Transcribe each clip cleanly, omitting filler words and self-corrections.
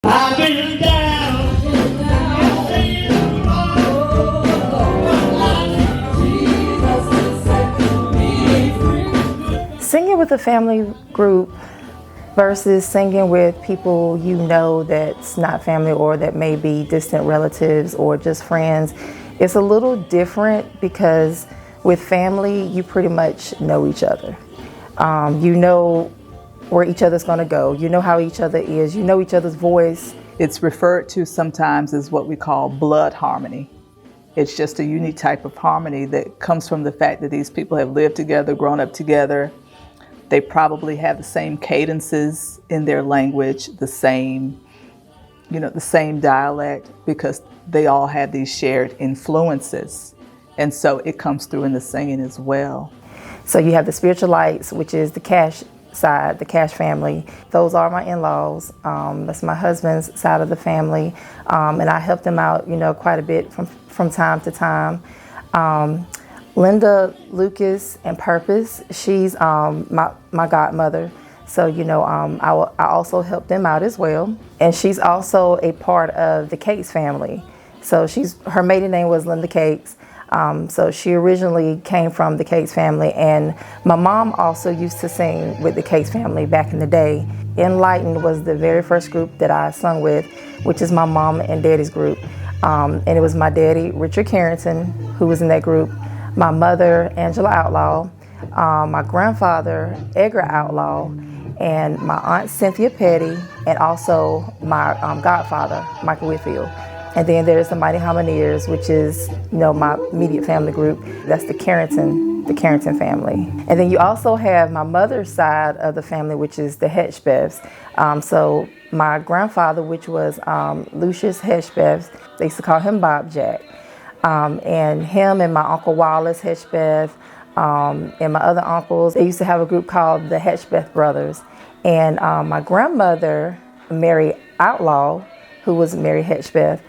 I've been down. Singing with a family group versus singing with people you know that's not family or that may be distant relatives or just friends, it's a little different because with family, you pretty much know each other. You know where each other's gonna go. You know how each other is. You know each other's voice. It's referred to sometimes as what we call blood harmony. It's just a unique type of harmony that comes from the fact that these people have lived together, grown up together. They probably have the same cadences in their language, the same dialect, because they all have these shared influences. And so it comes through in the singing as well. So you have the spiritual lights, which is the Cash side, the Cash family. Those are my in-laws. That's my husband's side of the family. And I help them out, quite a bit from time to time. Linda, Lucas, and Purpose, she's my godmother. So, I also help them out as well. And she's also a part of the Cakes family. So her maiden name was Linda Cakes. So she originally came from the Cakes family. And my mom also used to sing with the Cakes family back in the day. Enlightened was the very first group that I sung with, which is my mom and daddy's group. And it was my daddy, Richard Carrington, who was in that group. My mother, Angela Outlaw, my grandfather, Edgar Outlaw, and my aunt, Cynthia Petty, and also my godfather, Michael Whitfield. And then there's the Mighty Homineers, which is, my immediate family group. That's the Carrington family. And then you also have my mother's side of the family, which is the Hedgebeths. So my grandfather, which was Lucius Hedgebeth, they used to call him Bob Jack. And him and my Uncle Wallace Hedgebeth, and my other uncles, they used to have a group called the Hedgebeth Brothers. And my grandmother, Mary Outlaw, who was Mary Hedgebeth,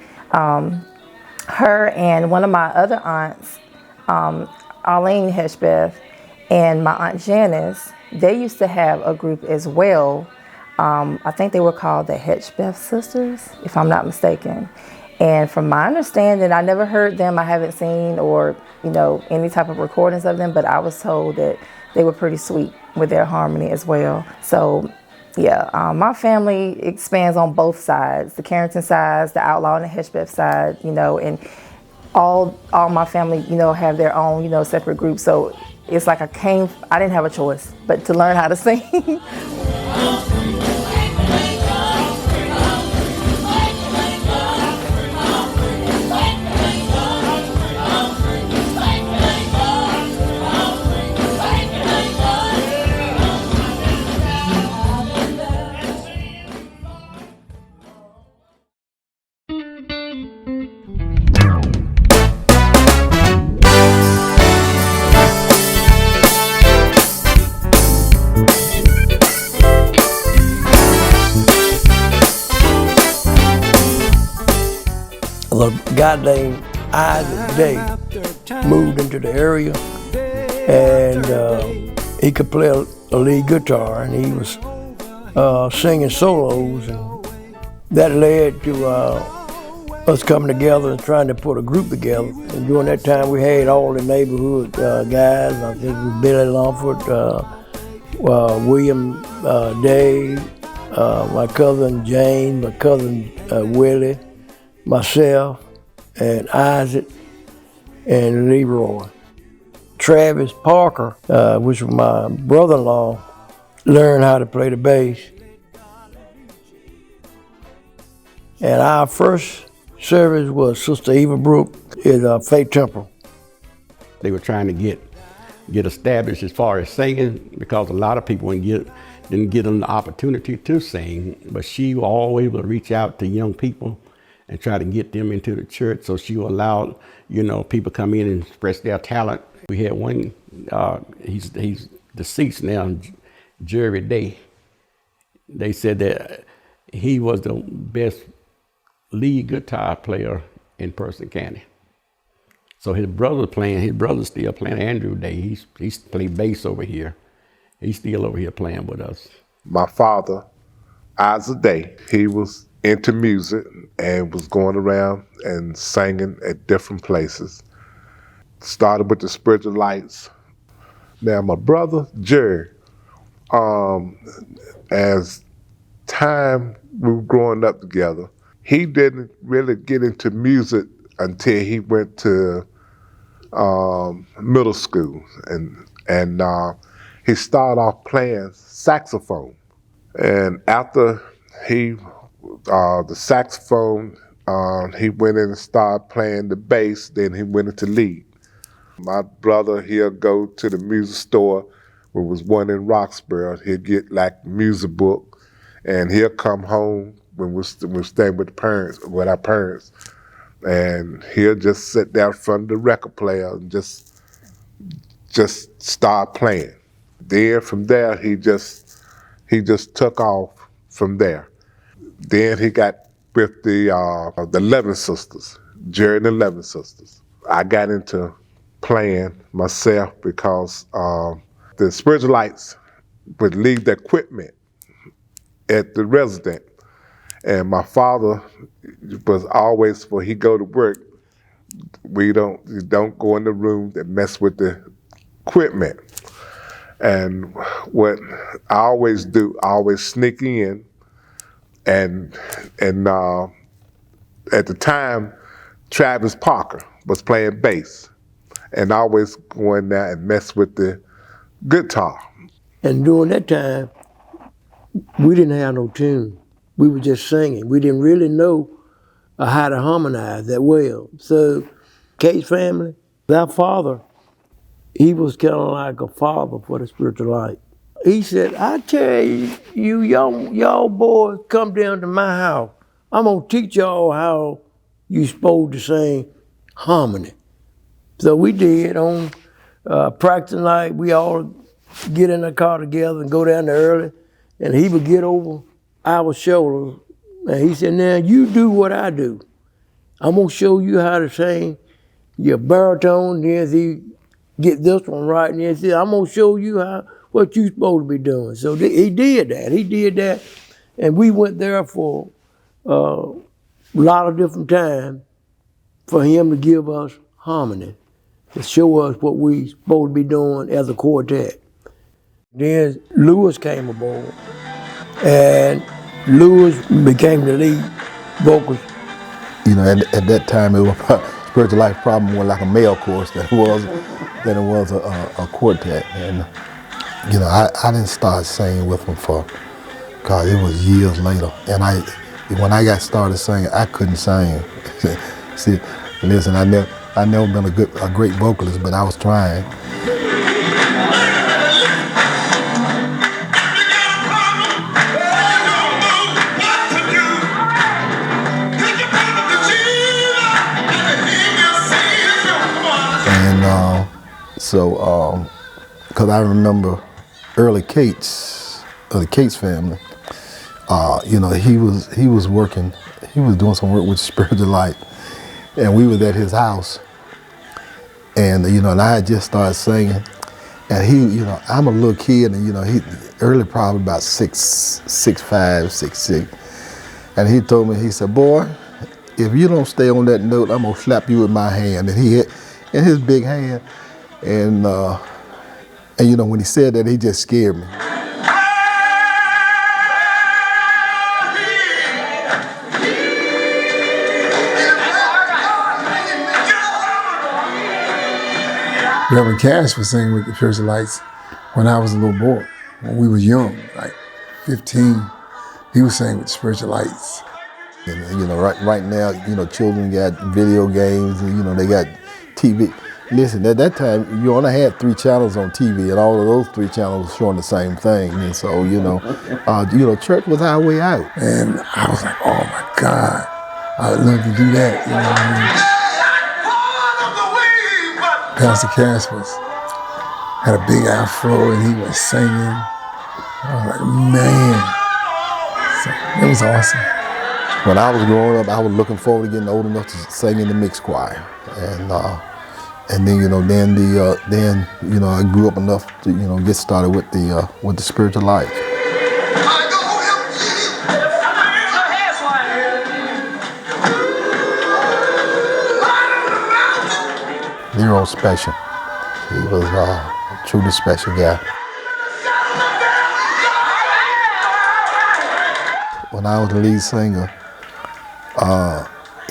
her and one of my other aunts, Arlene Hedgebeth, and my Aunt Janice, they used to have a group as well. I think they were called the Hedgebeth Sisters, if I'm not mistaken. And from my understanding, I never heard them. I haven't seen or, any type of recordings of them, but I was told that they were pretty sweet with their harmony as well. So, yeah, my family expands on both sides, the Carrington side, the Outlaw and the Hedgebeth side, and all my family, have their own, separate groups. So it's like I didn't have a choice but to learn how to sing. A guy named Isaac Day moved into the area, and he could play a lead guitar, and he was singing solos, and that led to us coming together and trying to put a group together. And during that time, we had all the neighborhood guys. I think it was Billy Longford, William Day, my cousin James, my cousin Willie, myself, and Isaac, and Leroy. Travis Parker, which was my brother-in-law, learned how to play the bass. And our first service was Sister Eva Brooke at Faith Temple. They were trying to get established as far as singing, because a lot of people didn't get them the opportunity to sing, but she was always able to reach out to young people and try to get them into the church. So she allowed, people come in and express their talent. We had one, he's deceased now, Jerry Day. They said that he was the best lead guitar player in Person County. So his brother's still playing, Andrew Day. He's playing bass over here. He's still over here playing with us. My father, Isaac Day, he was into music and was going around and singing at different places. Started with the Spiritual Lights. Now my brother Jerry, as time we were growing up together, he didn't really get into music until he went to middle school, and he started off playing saxophone. And after he the saxophone, he went in and started playing the bass. Then he went into lead. My brother, he'll go to the music store. There was one in Roxboro. He'll get like music book, and he'll come home when we're staying with our parents, and he'll just sit down in front of the record player and just start playing. Then from there, he just took off from there. Then he got with the 11 Sisters, Jerry and the 11 Sisters. I got into playing myself because the Spiritual Lights would leave the equipment at the resident. And my father was always, before he go to work, you don't go in the room and mess with the equipment. And what I always do, I always sneak in, and at the time, Travis Parker was playing bass, and I always go in there and mess with the guitar. And during that time, we didn't have no tune. We were just singing. We didn't really know how to harmonize that well. So, Kate's family, our father, he was kind of like a father for the Spiritual Light. He said, I tell you, y'all boys come down to my house. I'm gonna teach y'all how you supposed to sing harmony. So we did on practice night. We all get in the car together and go down there early, and he would get over our shoulders, and he said, now you do what I do. I'm gonna show you how to sing your baritone, then he get this one right, and then he said, I'm gonna show you what you supposed to be doing. So he did that, and we went there for a lot of different time for him to give us harmony, to show us what we supposed to be doing as a quartet. Then Lewis came aboard, and Lewis became the lead vocalist. You know, at that time, it was Spiritual Life probably more like a male chorus than it was a quartet. And you know, I didn't start singing with them for, God, it was years later. And when I got started singing, I couldn't sing. See, listen, I never been a great vocalist, but I was trying. So, because I remember early Kate's, the Kate's family, you know, he was working, he was doing some work with Spiritual Light, and we was at his house, and you know, and I had just started singing, and he, you know, I'm a little kid, and you know, he early probably about 6'5", 6'6", and he told me, he said, boy, if you don't stay on that note, I'm gonna slap you with my hand, and he hit in his big hand. And you know, when he said that, he just scared me. Reverend Cash was singing with the Spiritual Lights when I was a little boy, when we was young, like 15. He was singing with the Spiritual Lights. And you know, right now, you know, children got video games, and you know, they got TV. Listen, at that time, you only had 3 channels on TV, and all of those 3 channels showing the same thing. And so, you know, church was our way out. And I was like, oh my God, I would love to do that. You know what I mean? Pastor Cass had a big afro, and he was singing. I was like, man, so it was awesome. When I was growing up, I was looking forward to getting old enough to sing in the mixed choir, and then you know, I grew up enough to, you know, get started with the Spiritual Life. Leroy special. He was a truly special guy. When I was the lead singer,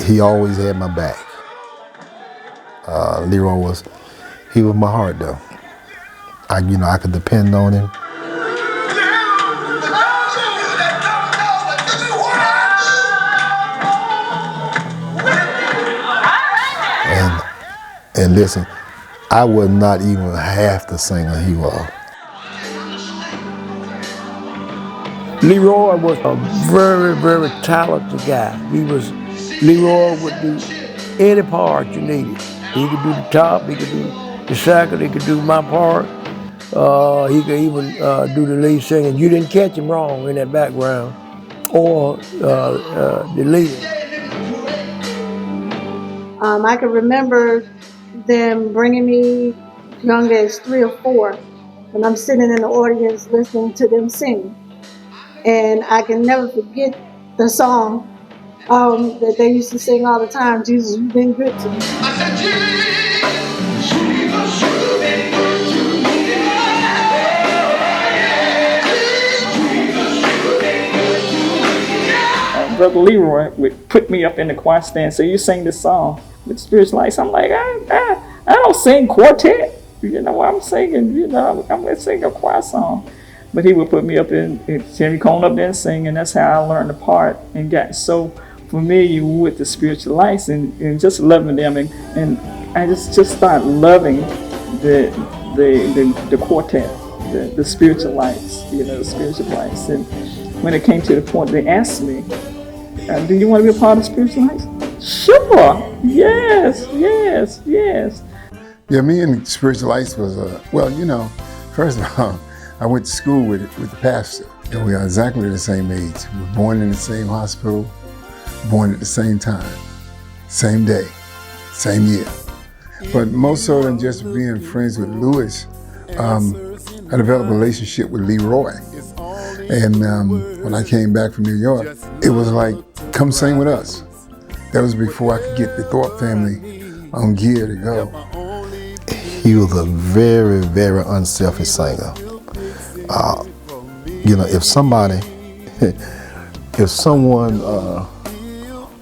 he always had my back. Leroy was my heart though. I could depend on him. And listen, I was not even half the singer he was. Leroy was a very, very talented guy. Leroy would do any part you needed. He could do the top, he could do the second, he could do my part. He could even do the lead singing. You didn't catch him wrong in that background or the lead. I can remember them bringing me young as 3 or 4, and I'm sitting in the audience listening to them sing. And I can never forget the song that they used to sing all the time, Jesus, you've been good to me. I said, Jesus, you've been good to me. Brother Leroy would put me up in the choir stand, so you sing this song with spiritual lights. I'm like, I don't sing quartet. I'm singing, I'm going to sing a choir song. But he would put me up in Jimmy Cone up there and sing, and that's how I learned the part and got so familiar with the spiritual lights and just loving them. And I just started loving the quartet, the spiritual lights, the spiritual lights. And when it came to the point, they asked me, do you want to be a part of spiritual lights? Sure, yes. Yeah, me and Spiritual Lights was, first of all, I went to school with the pastor. And we are exactly the same age. We were born in the same hospital, born at the same time, same day, same year. But more so than just being friends with Lewis, I developed a relationship with Leroy. And when I came back from New York, it was like, come sing with us. That was before I could get the Thorpe family on gear to go. He was a very, very unselfish singer. If someone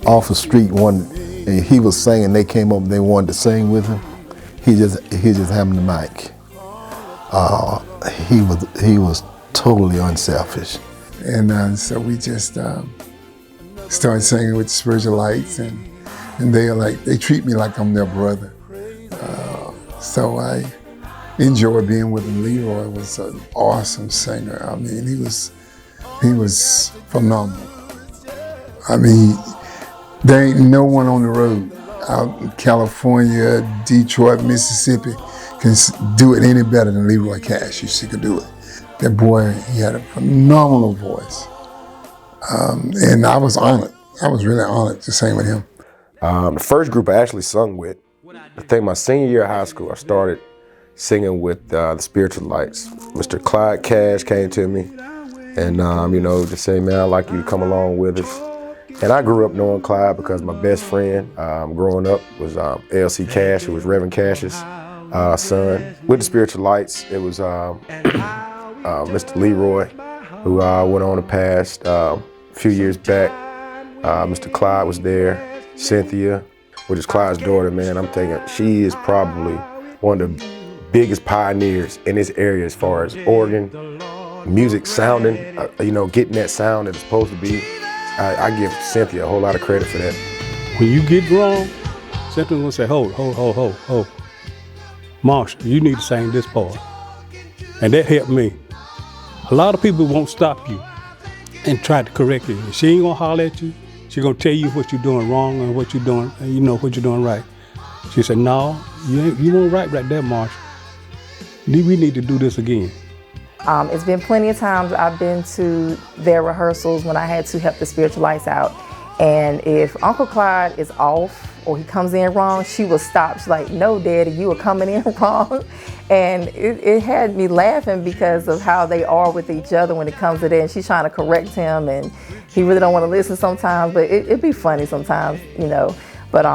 off the street and he was singing, they came up and they wanted to sing with him, he just having the mic. He was totally unselfish. And so we just started singing with the Spiritual Lights, and they treat me like I'm their brother. So I enjoy being with him. Leroy was an awesome singer. I mean, he was phenomenal. I mean, there ain't no one on the road out in California, Detroit, Mississippi can do it any better than Leroy Cash. She could do it. That boy, he had a phenomenal voice. And I was honored. I was really honored to sing with him. The first group I actually sung with, I think my senior year of high school, I started singing with the Spiritual Lights. Mr. Clyde Cash came to me and, just say, man, I'd like you to come along with us. And I grew up knowing Clyde because my best friend growing up was L.C. Cash, who was Reverend Cash's son. With the Spiritual Lights, it was Mr. Leroy, who went on to pass a few years back. Mr. Clyde was there, Cynthia, which is Clyde's daughter, man. I'm thinking she is probably one of the biggest pioneers in this area as far as organ, music sounding, getting that sound that it's supposed to be. I give Cynthia a whole lot of credit for that. When you get wrong, Cynthia's gonna say, hold. Marshall, you need to sing this part. And that helped me. A lot of people won't stop you and try to correct you. She ain't gonna holler at you. She's gonna tell you what you're doing wrong and what you're doing, what you're doing right. She said, no, you weren't right there, Marshall. We need to do this again. It's been plenty of times I've been to their rehearsals when I had to help the Spiritual Lights out. And if Uncle Clyde is off or he comes in wrong, she will stop. She's like, no, Daddy, you are coming in wrong. And it had me laughing because of how they are with each other when it comes to that. And she's trying to correct him and he really don't want to listen sometimes, but it'd be funny sometimes, But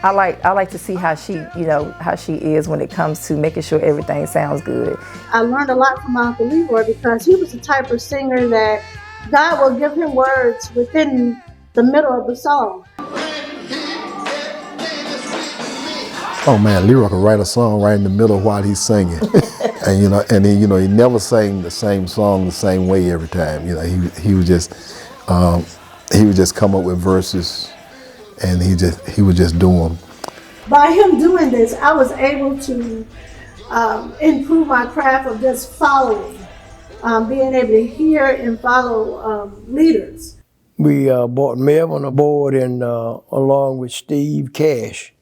I like to see how she is when it comes to making sure everything sounds good. I learned a lot from my Uncle Leroy because he was the type of singer that God will give him words within the middle of the song. Oh man, Leroy could write a song right in the middle while he's singing. And he never sang the same song the same way every time. He would just come up with verses, and he would just do them. By him doing this, I was able to improve my craft of just following, being able to hear and follow leaders. We brought Melvin aboard, and along with Steve Cash.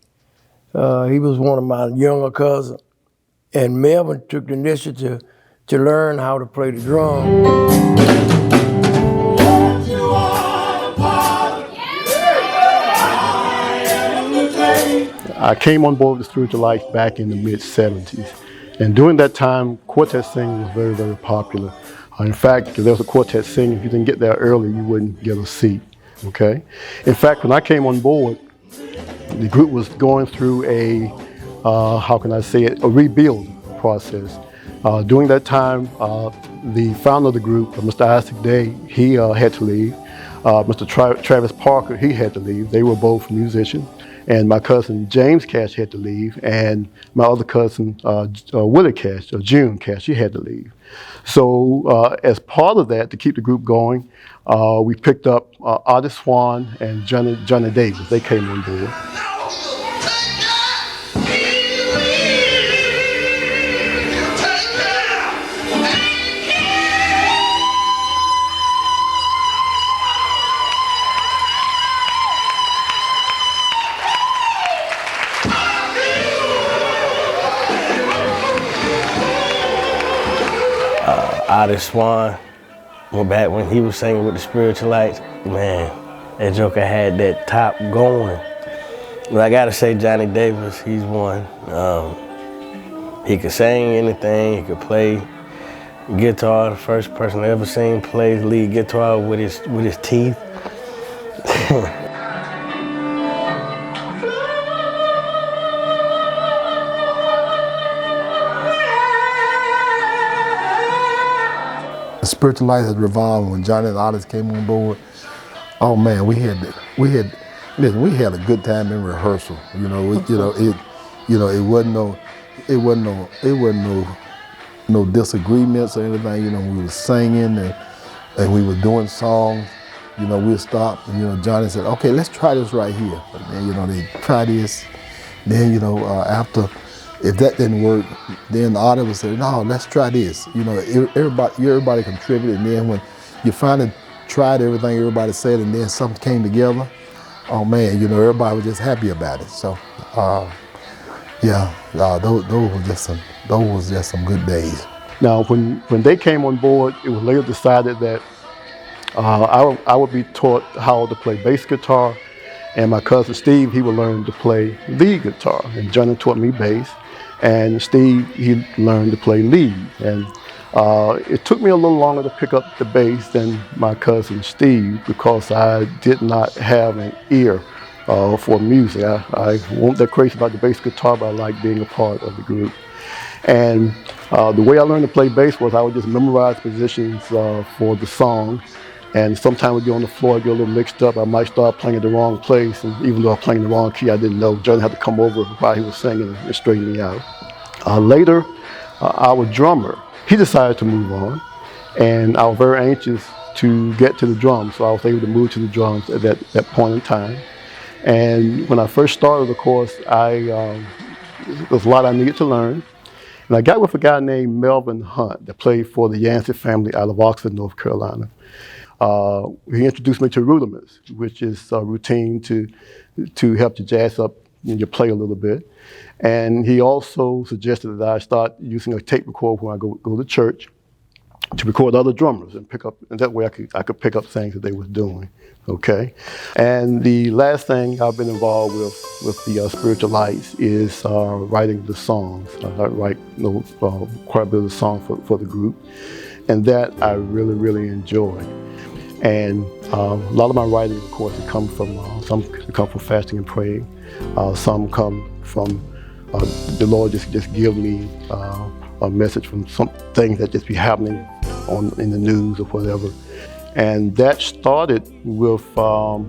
He was one of my younger cousins. And Melvin took the initiative to learn how to play the drum. I came on board with the Spiritual Lights back in the mid-'70s. And during that time, quartet singing was very, very popular. In fact, if there was a quartet singing, if you didn't get there early, you wouldn't get a seat, okay? In fact, when I came on board, the group was going through a rebuild process. During that time, the founder of the group, Mr. Isaac Day, he had to leave. Mr. Travis Parker, he had to leave. They were both musicians. And my cousin James Cash had to leave, and my other cousin Willie Cash, or June Cash, he had to leave. So as part of that, to keep the group going, we picked up Otis Swan and Johnny Davis. They came on board. Otis Swan, back when he was singing with the Spiritual Lights, man, that joker had that top going. But I gotta say Johnny Davis, he's one. He could sing anything, he could play guitar, the first person I ever seen play lead guitar with his teeth. The Spiritual Lights had revolved when Johnny and Otis came on board. Oh man, we had a good time in rehearsal. It wasn't no disagreements or anything. We were singing and we were doing songs. We'd stop and Johnny said, "Okay, let's try this right here." And then they try this. Then after. If that didn't work, then the audience would say, "No, let's try this." Everybody contributed, and then when you finally tried everything everybody said, and then something came together, oh man, everybody was just happy about it. So, those was just some good days. Now, when they came on board, it was later decided that I would be taught how to play bass guitar, and my cousin Steve, he would learn to play lead guitar, and Johnny taught me bass. And Steve, he learned to play lead. And it took me a little longer to pick up the bass than my cousin Steve because I did not have an ear for music. I wasn't that crazy about the bass guitar, but I liked being a part of the group. And the way I learned to play bass was I would just memorize positions for the song. And sometimes we'd be on the floor, get a little mixed up. I might start playing at the wrong place, and even though I was playing the wrong key, I didn't know. Johnny had to come over while he was singing and straighten me out. Later, our drummer, he decided to move on, and I was very anxious to get to the drums, so I was able to move to the drums at that point in time. And when I first started the course, there was a lot I needed to learn. And I got with a guy named Melvin Hunt that played for the Yancey family out of Oxford, North Carolina. He introduced me to rudiments, which is a routine to help you jazz up your play a little bit. And he also suggested that I start using a tape recorder when I go to church to record other drummers and pick up, and that way I could pick up things that they were doing, okay? And the last thing I've been involved with the Spiritual Lights is writing the songs. I write quite a bit of the songs for the group, and that I really, really enjoy. And a lot of my writing, of course, it comes from, some come from fasting and praying. Some come from the Lord just give me a message from some things that just be happening in the news or whatever. And that started with a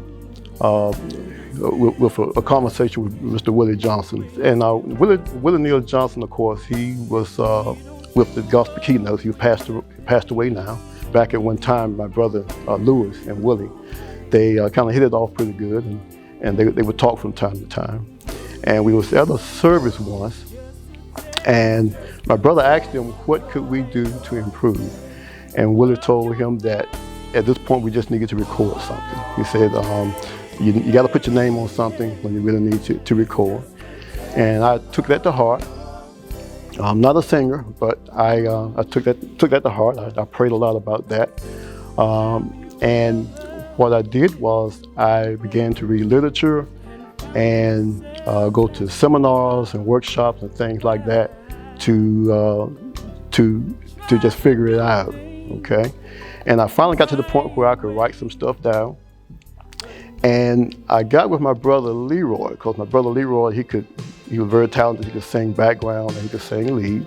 conversation with Mr. Willie Johnson. And Willie Neal Johnson, of course, he was with the Gospel Keynotes. He passed away now. Back at one time, my brother Lewis and Willie, they kind of hit it off pretty good, and they would talk from time to time. And we was at a service once, and my brother asked him, what could we do to improve? And Willie told him that at this point we just needed to record something. He said, you got to put your name on something when you really need to record. And I took that to heart. I'm not a singer, but I took that to heart. I prayed a lot about that. And what I did was I began to read literature and go to seminars and workshops and things like that to just figure it out, okay? And I finally got to the point where I could write some stuff down. And I got with my brother Leroy, because my brother Leroy, he was very talented. He could sing background and he could sing lead,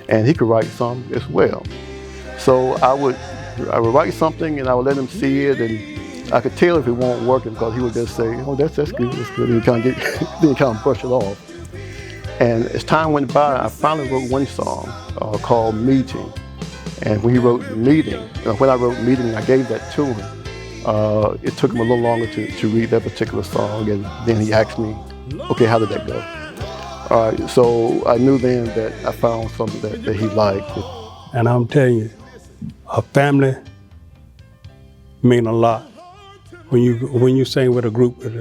and he could write some as well. So I would write something and I would let him see it, and I could tell if it won't working because he would just say, "Oh, that's good, that's good," and then he kind of brush it off. And as time went by, I finally wrote one song called "Meeting." And when he wrote "Meeting," when I wrote "Meeting," I gave that to him. It took him a little longer to read that particular song, and then he asked me, "Okay, how did that go?" All right, so I knew then that I found something that he liked. And I'm telling you, a family mean a lot. When you sing with a group, that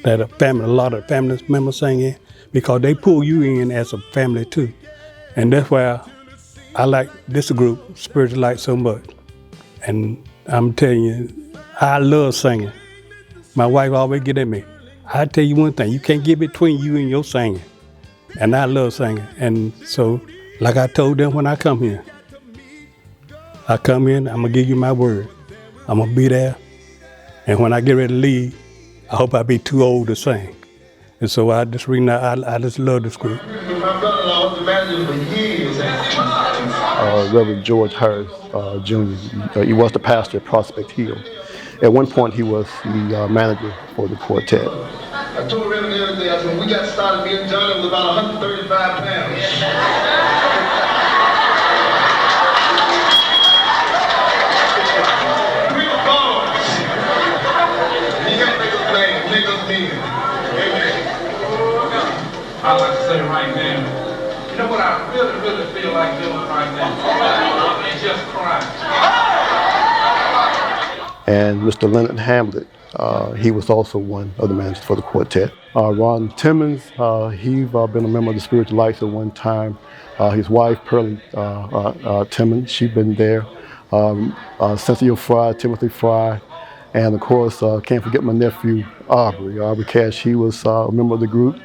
a family, a lot of family members sing in, because they pull you in as a family too. And that's why I like this group, Spiritual Light, so much. And I'm telling you, I love singing. My wife always get at me. I tell you one thing, you can't get between you and your singing. And I love singing. And so, like I told them when I come here, I'm gonna give you my word. I'm gonna be there. And when I get ready to leave, I hope I be too old to sing. And so I just love this group. My brother-in-law was the manager for years. Reverend George Harris Jr. He was the pastor at Prospect Hill. At one point, he was the manager for the quartet. I told Reverend the other day, I said, when we got started, me and Johnny was about 135 pounds. We were boys. You got to make us laugh, make us men. Amen. I'd like to say right now, you know what I really, really feel like doing right now? It's just crying. And Mr. Leonard Hamlet, he was also one of the managers for the quartet. Ron Timmons, he's been a member of the Spiritual Lights at one time. His wife, Pearlie Timmons, she's been there. Cynthia Fry, Timothy Fry, and of course, can't forget my nephew, Aubrey Cash. He was a member of the group.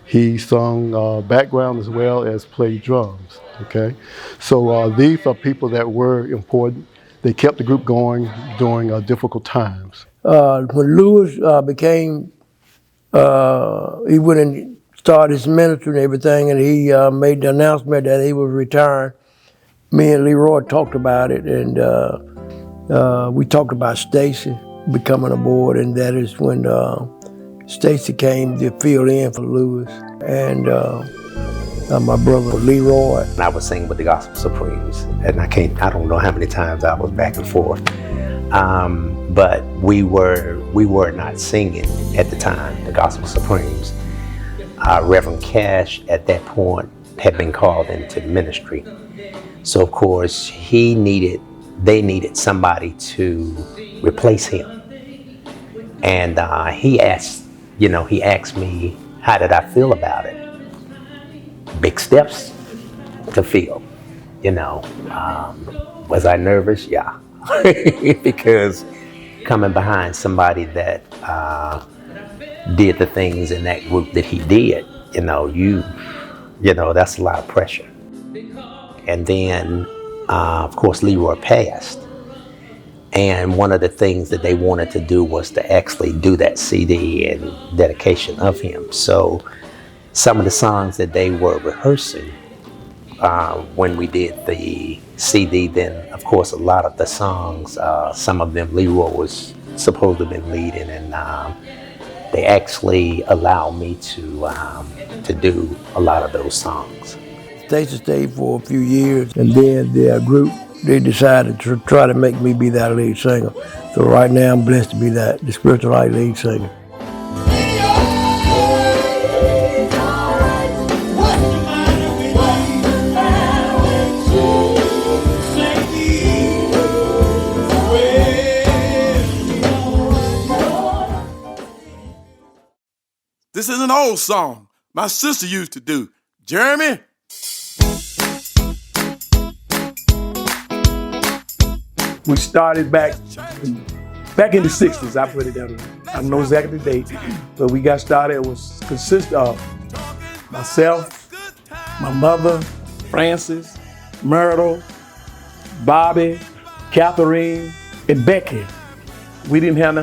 He sung background as well as played drums, okay? So these are people that were important. They kept the group going during difficult times. When Lewis he went and started his ministry and everything, and he made the announcement that he was retiring, me and Leroy talked about it, and we talked about Stacy becoming aboard, and that is when Stacy came to fill in for Lewis, and my brother Leroy. I was singing with the Gospel Supremes, and I don't know how many times I was back and forth. But we were not singing at the time, the Gospel Supremes. Reverend Cash at that point had been called into the ministry. So of course they needed somebody to replace him. And he asked me, how did I feel about it? Big steps to fill, Was I nervous? Yeah. Because coming behind somebody that did the things in that group that he did, that's a lot of pressure. And then, of course, Leroy passed. And one of the things that they wanted to do was to actually do that CD and dedication of him. So some of the songs that they were rehearsing when we did the CD, then of course a lot of the songs, some of them Leroy was supposed to have been leading, and they actually allowed me to do a lot of those songs. Stacy stayed for a few years, and then their group, they decided to try to make me be that lead singer. So right now I'm blessed to be the spiritual light lead singer. This is an old song my sister used to do. Jeremy? We started back in the 60s, I put it that way. I don't know exactly the date, but we got started. It was consist of myself, my mother, Francis, Myrtle, Bobby, Catherine, and Becky. We didn't have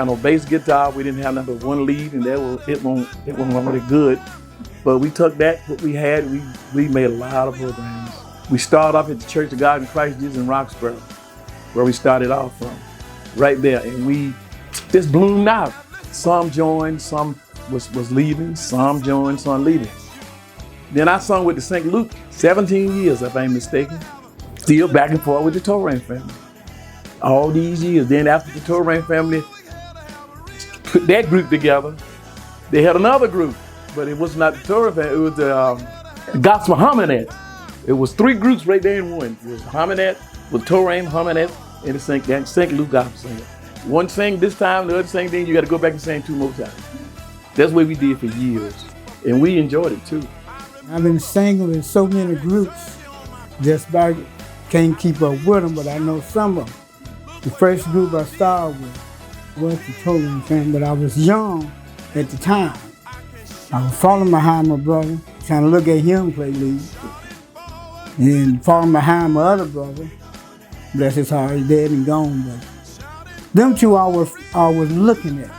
no bass guitar. We didn't have number one lead, and it wasn't really good. But we took what we had. We made a lot of programs. We started off at the Church of God in Christ Jesus in Roxboro, where we started off from, right there. And we just bloomed out. Some joined, some was leaving, some joined, some leaving. Then I sung with the St. Luke 17 years, if I ain't mistaken. Still back and forth with the Torrain family. All these years. Then after the Torrain family put that group together, they had another group, but it was not the Torrain family, it was the Gospel Harmonette. It was three groups right there in one. It was Harmonette, with Torrain, Harmonette, and the St. Luke Gospel singer. One sang this time, the other sang then, you gotta go back and sing two more times. That's what we did for years, and we enjoyed it too. I've been singing with so many groups, just about can't keep up with them, but I know some of them. The first group I started with was the Torrain family, but I was young at the time. I was following behind my brother, trying to look at him play lead, and following behind my other brother. Bless his heart, he's dead and gone, but them two I was looking at.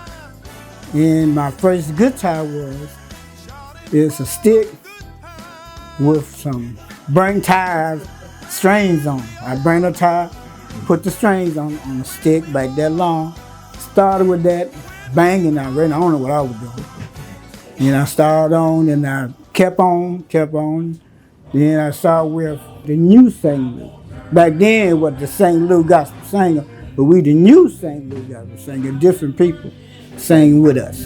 And my first guitar is a stick with some burnt tires, strings on it. I burned a tire, put the strings on the stick back that long. Started with that, banging I don't know what I was doing. And I started on and I kept on. Then I started with the new St. Luke. Back then it was the St. Luke Gospel Singer, but we the new St. Luke Gospel Singer, different people sang with us.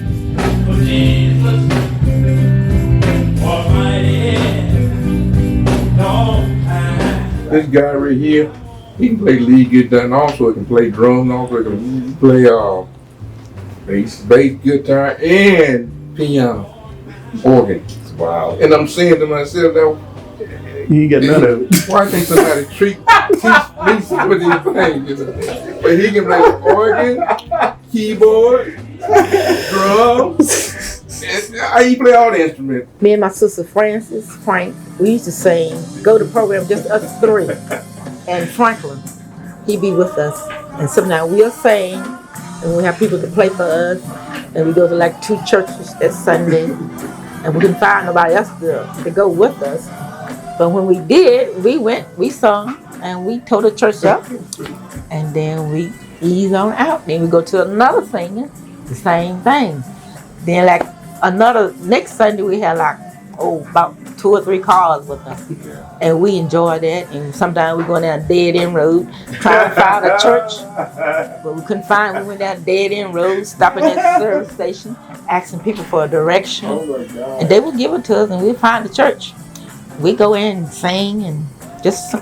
This guy right here, he can play lead guitar and also he can play drums and also he can play bass guitar and piano, organ. Wow. And I'm saying to myself that you ain't got none of it. Why can't somebody teach me some of these things? You know? But he can play organ, keyboard, drums. He play all the instruments. Me and my sister Frank, we used to sing, go to program just us three. And Franklin, he'd be with us. And sometimes we'll sing, and we have people to play for us. And we go to like 2 churches that Sunday. And we couldn't find nobody else to go with us. But when we did, we sung, and we tore the church up. And then we ease on out. Then we go to another singing, the same thing. Then next Sunday we had about 2 or 3 cars with us. And we enjoyed that. And sometimes we go down a dead end road, trying to find a church. But we couldn't find, we went down a dead end road, stopping at the service station, asking people for a direction. And they would give it to us and we'd find the church. We go in and sing and just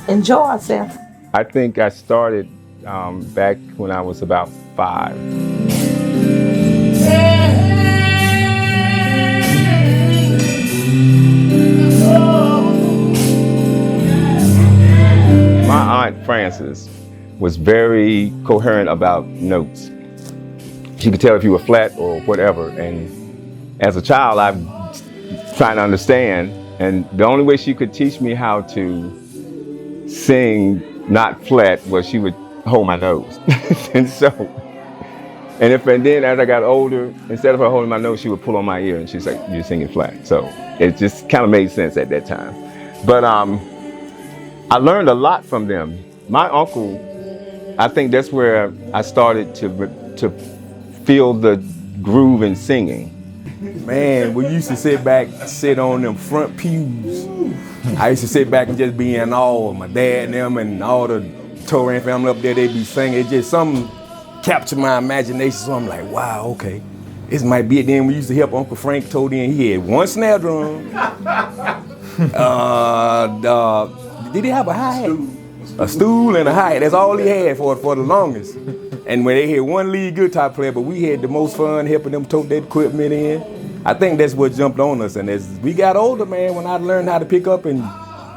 enjoy ourselves. I think I started back when I was about 5. My Aunt Frances was very coherent about notes. She could tell if you were flat or whatever. And as a child, I'm trying to understand. And the only way she could teach me how to sing not flat was she would hold my nose. and then as I got older, instead of her holding my nose, she would pull on my ear and she'd say, "You're singing flat." So it just kind of made sense at that time. But I learned a lot from them. My uncle, I think that's where I started to feel the groove in singing. Man, we used to sit on them front pews. I used to sit back and just be in awe of my dad and them and all the Toran family up there, they be singing. It just something captured my imagination, so I'm like, wow, okay. This might be it. Then we used to help Uncle Frank told in he had one snare drum. Did he have a hi-hat? A stool and a hi-hat. That's all he had for the longest. And when they had one lead guitar player, but we had the most fun helping them tote that equipment in. I think that's what jumped on us. And as we got older, man, when I learned how to pick up and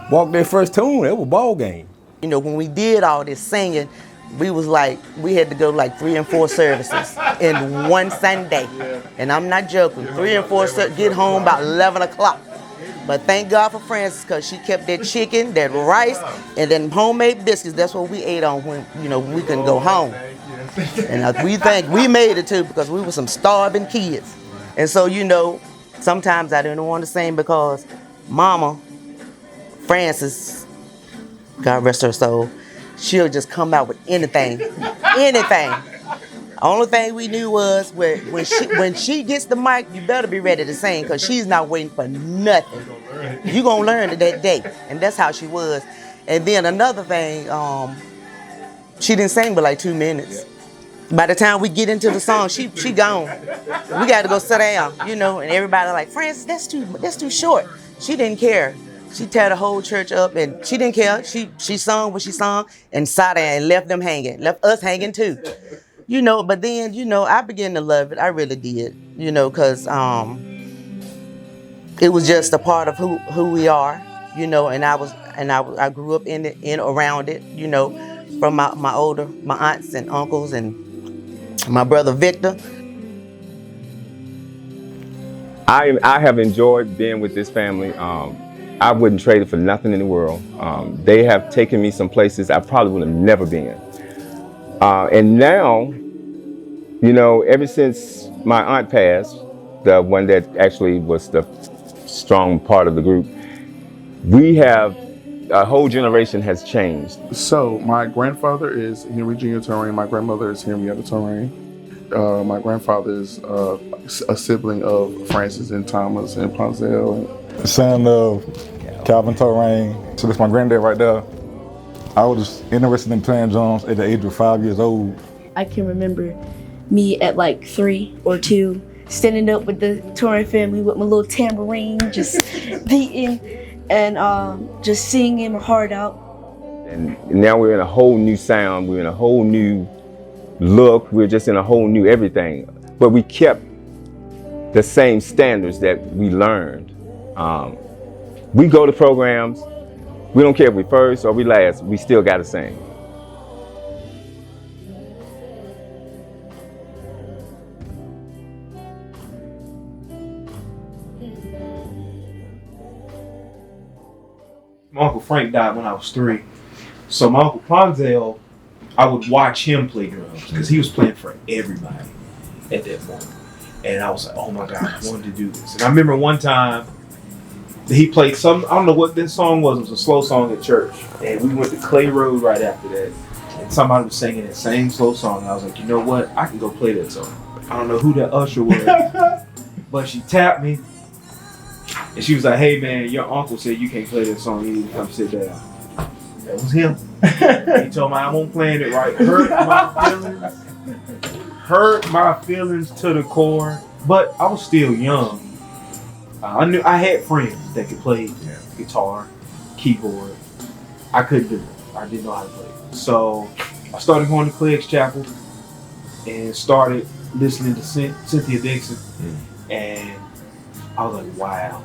walk that first tune, it was a ball game. You know, when we did all this singing, we had to go like 3 and 4 services in one Sunday. And I'm not joking, 3 and 4, get home about 11 o'clock. But thank God for Frances, because she kept that chicken, that rice, and then homemade biscuits. That's what we ate on when, we couldn't go home. And we think we made it too, because we were some starving kids. And so, sometimes I didn't want to sing because Mama, Frances, God rest her soul, she'll just come out with anything. Only thing we knew was when she gets the mic, you better be ready to sing, because she's not waiting for nothing. You're going to learn it that day. And that's how she was. And then another thing, she didn't sing but like 2 minutes. By the time we get into the song, she gone. We got to go sit down, and everybody like, Frances, that's too short. She didn't care. She tear the whole church up, and she didn't care. She sung what she sung and sat there and left them hanging, left us hanging too. But then, I began to love it. I really did, because it was just a part of who we are, and I grew up in it, around it, from my aunts and uncles and my brother Victor. I have enjoyed being with this family. I wouldn't trade it for nothing in the world. They have taken me some places I probably would have never been. And now, ever since my aunt passed, the one that actually was the strong part of the group, a whole generation has changed. So my grandfather is Henry Jr. Torain. My grandmother is Henrietta Torain. My grandfather is a sibling of Francis and Thomas and Ponzel. Son of Calvin Torain. So that's my granddad right there. I was interested in playing drums at the age of 5 years old. I can remember me at like 3 or 2, standing up with the Torain family with my little tambourine, just beating and just singing my heart out. And now we're in a whole new sound, we're in a whole new look, we're just in a whole new everything. But we kept the same standards that we learned. We go to programs, we don't care if we first or we last, we still gotta sing. My Uncle Frank died when I was 3. So my Uncle Ponzel, I would watch him play drums because he was playing for everybody at that point. And I was like, oh my God, I wanted to do this. And I remember one time he played some, I don't know what this song was. It was a slow song at church. And we went to Clay Road right after that. And somebody was singing that same slow song. And I was like, you know what? I can go play that song. I don't know who that usher was, but she tapped me. And she was like, hey man, your uncle said you can't play that song, you need to come sit down. That was him. He told me I won't play it right. Hurt my feelings to the core, but I was still young. I knew I had friends that could play guitar, keyboard. I couldn't do it. I didn't know how to play it. So I started going to Clegg's Chapel and started listening to Cynthia Dixon. And I was like, wow,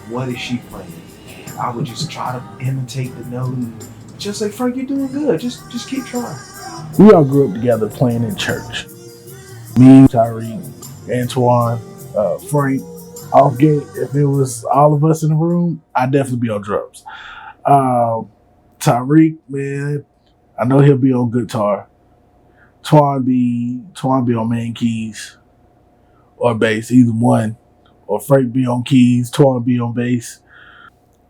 what is she playing? And I would just try to imitate the note and just say, Frank, you're doing good. Just keep trying. We all grew up together playing in church. Me, Tyreek, Antoine, Frank, off gate. If it was all of us in the room, I'd definitely be on drums. Tyreek, man, I know he'll be on guitar. Twan be on main keys or bass, either one. Or Frank be on keys, Twan be on bass.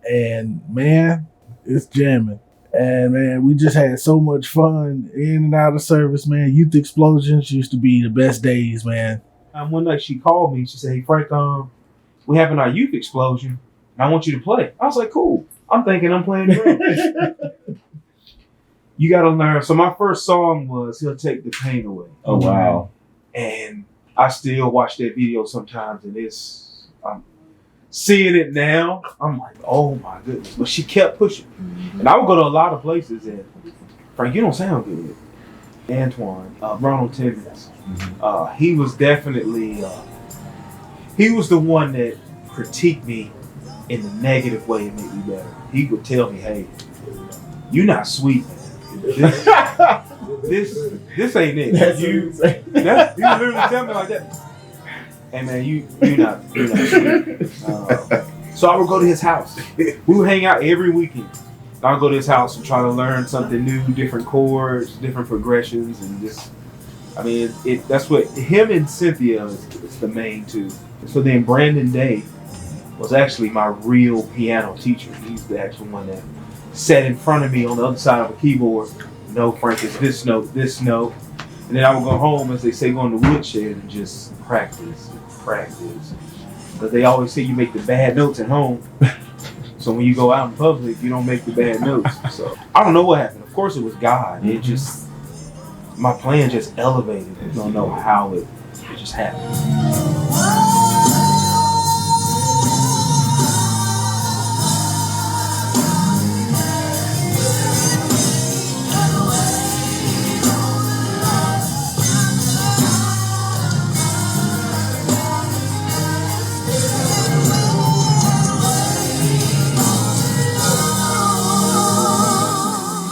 And man, it's jamming. And man, we just had so much fun in and out of service, man. Youth explosions used to be the best days, man. One night she called me. She said, "Hey Frank, we having our youth explosion, and I want you to play." I was like, "Cool." I'm thinking I'm playing drums. You got to learn. So my first song was "He'll Take the Pain Away." Oh wow! And I still watch that video sometimes, and I'm seeing it now. I'm like, oh my goodness! But she kept pushing, and I would go to a lot of places, and Frank, you don't sound good. Antoine, Ronald Timmons, he was definitely he was the one that critiqued me in the negative way and made me better. He would tell me, "Hey, you're not sweet, man. This ain't it." He would literally tell me like that. "Hey man, you're not sweet." So I would go to his house. We would hang out every weekend. I would go to his house and try to learn something new, different chords, different progressions, and just, I mean, that's what him and Cynthia is the main two. So then Brandon Day was actually my real piano teacher. He's the actual one that sat in front of me on the other side of a keyboard. "No, Frank, it's this note, this note." And then I would go home, as they say, go in the woodshed and just practice. Because they always say you make the bad notes at home. So when you go out in public, you don't make the bad notes. So I don't know what happened. Of course it was God. It just, my plan just elevated. I don't know how it just happened.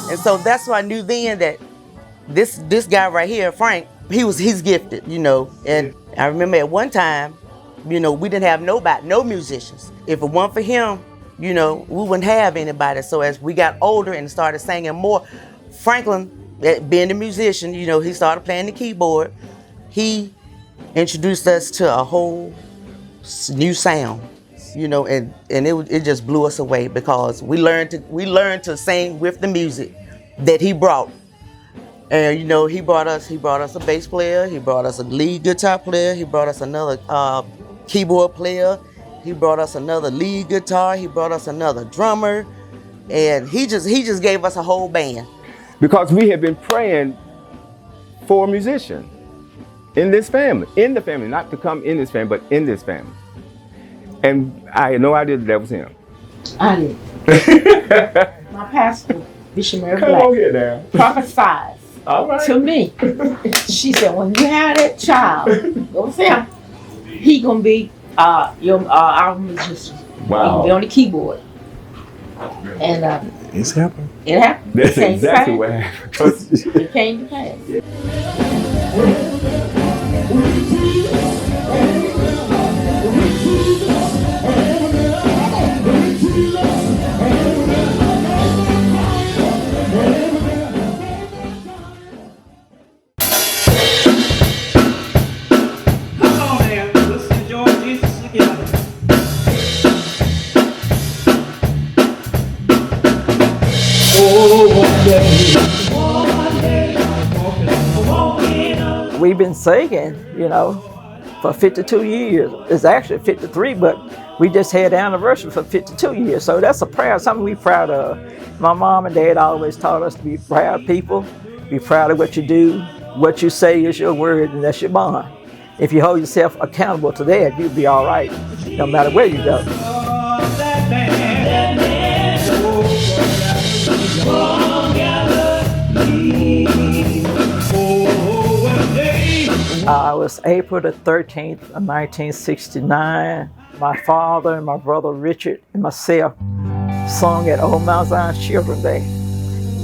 And so that's why I knew then that this guy right here, Frank, he's gifted, you know. And I remember at one time, you know, we didn't have no musicians. If it weren't for him, you know, we wouldn't have anybody. So as we got older and started singing more, Franklin, being a musician, you know, he started playing the keyboard. He introduced us to a whole new sound, you know, and it just blew us away because we learned to sing with the music that he brought. And you know, he brought us a bass player, he brought us a lead guitar player, he brought us another keyboard player, he brought us another lead guitar, he brought us another drummer, and he just gave us a whole band. Because we had been praying for a musician in the family, not to come in this family, but in this family. And I had no idea that was him. I did. My pastor, Bishop Mary Black, Come on here now. prophesied to me. She said, when you have that child, go with him. He gonna be our musician. Wow. He gonna be on the keyboard. And it's happened. It happened. That's exactly what happened. It came to pass. We've been singing, you know, for 52 years. It's actually 53, but we just had the anniversary for 52 years. So that's a proud, something we're proud of. My mom and dad always taught us to be proud people, be proud of what you do. What you say is your word, and that's your bond. If you hold yourself accountable to that, you'll be all right, no matter where you go. It was April the 13th of 1969. My father and my brother Richard and myself sung at Old Mount Zion Children's Day.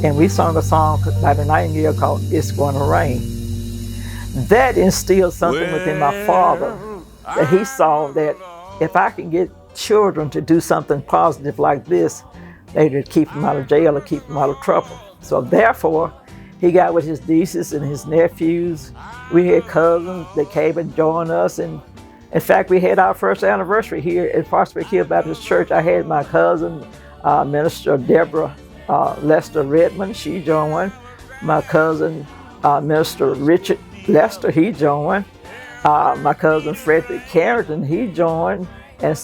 And we sung a song by the Nightingale called It's Gonna Rain. That instilled something within my father, that he saw that if I can get children to do something positive like this, they would keep them out of jail or keep them out of trouble. So therefore, he got with his nieces and his nephews. We had cousins that came and joined us. And in fact, we had our first anniversary here at Prospect Hill Baptist Church. I had my cousin, Minister Deborah Lester Redmond, she joined. My cousin, Minister Richard Lester, he joined. My cousin Frederick Carrington, he joined. And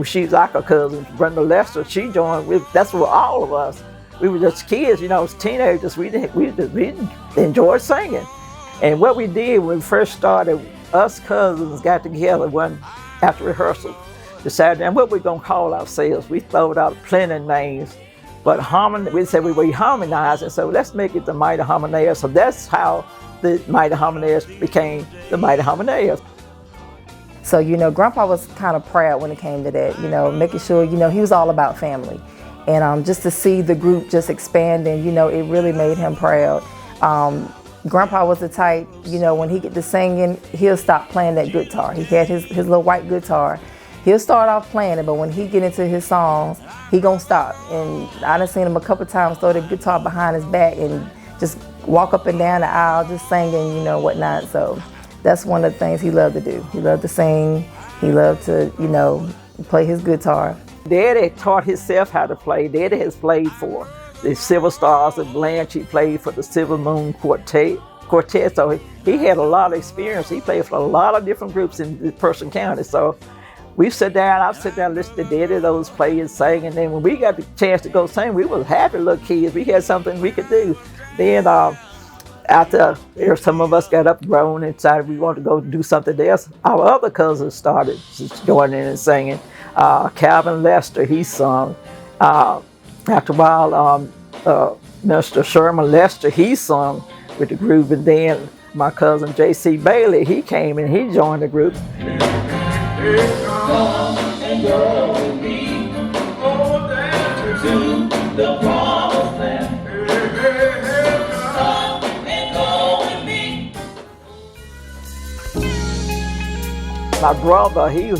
she's like a cousin, Brenda Lester, she joined. That's what all of us. We were just kids, as teenagers. We enjoyed singing. And what we did when we first started, us cousins got together after rehearsal, decided, and what we're gonna call ourselves. We throw out plenty of names, but we said we were harmonizing, so let's make it the Mighty Harmonians. So that's how the Mighty Harmonians became the Mighty Harmonians. So, Grandpa was kind of proud when it came to that, making sure, he was all about family. And just to see the group just expanding, it really made him proud. Grandpa was the type, when he get to singing, he'll stop playing that guitar. He had his little white guitar. He'll start off playing it, but when he get into his songs, he gonna stop. And I done seen him a couple times throw the guitar behind his back and just walk up and down the aisle just singing, whatnot. So that's one of the things he loved to do. He loved to sing. He loved to, play his guitar. Daddy taught himself how to play. Daddy has played for the Silver Stars of Blanche. He played for the Silver Moon quartet. So he had a lot of experience. He played for a lot of different groups in Person County. So I'd sit down and listen to Daddy, those play and sing. And then when we got the chance to go sing, we was happy little kids. We had something we could do. Then after some of us got up, grown, and decided we wanted to go do something else, our other cousins started joining in and singing. Calvin Lester, he sung. After a while, Minister Sherman Lester, he sung with the group, and then my cousin J.C. Bailey, he came and he joined the group. My brother, he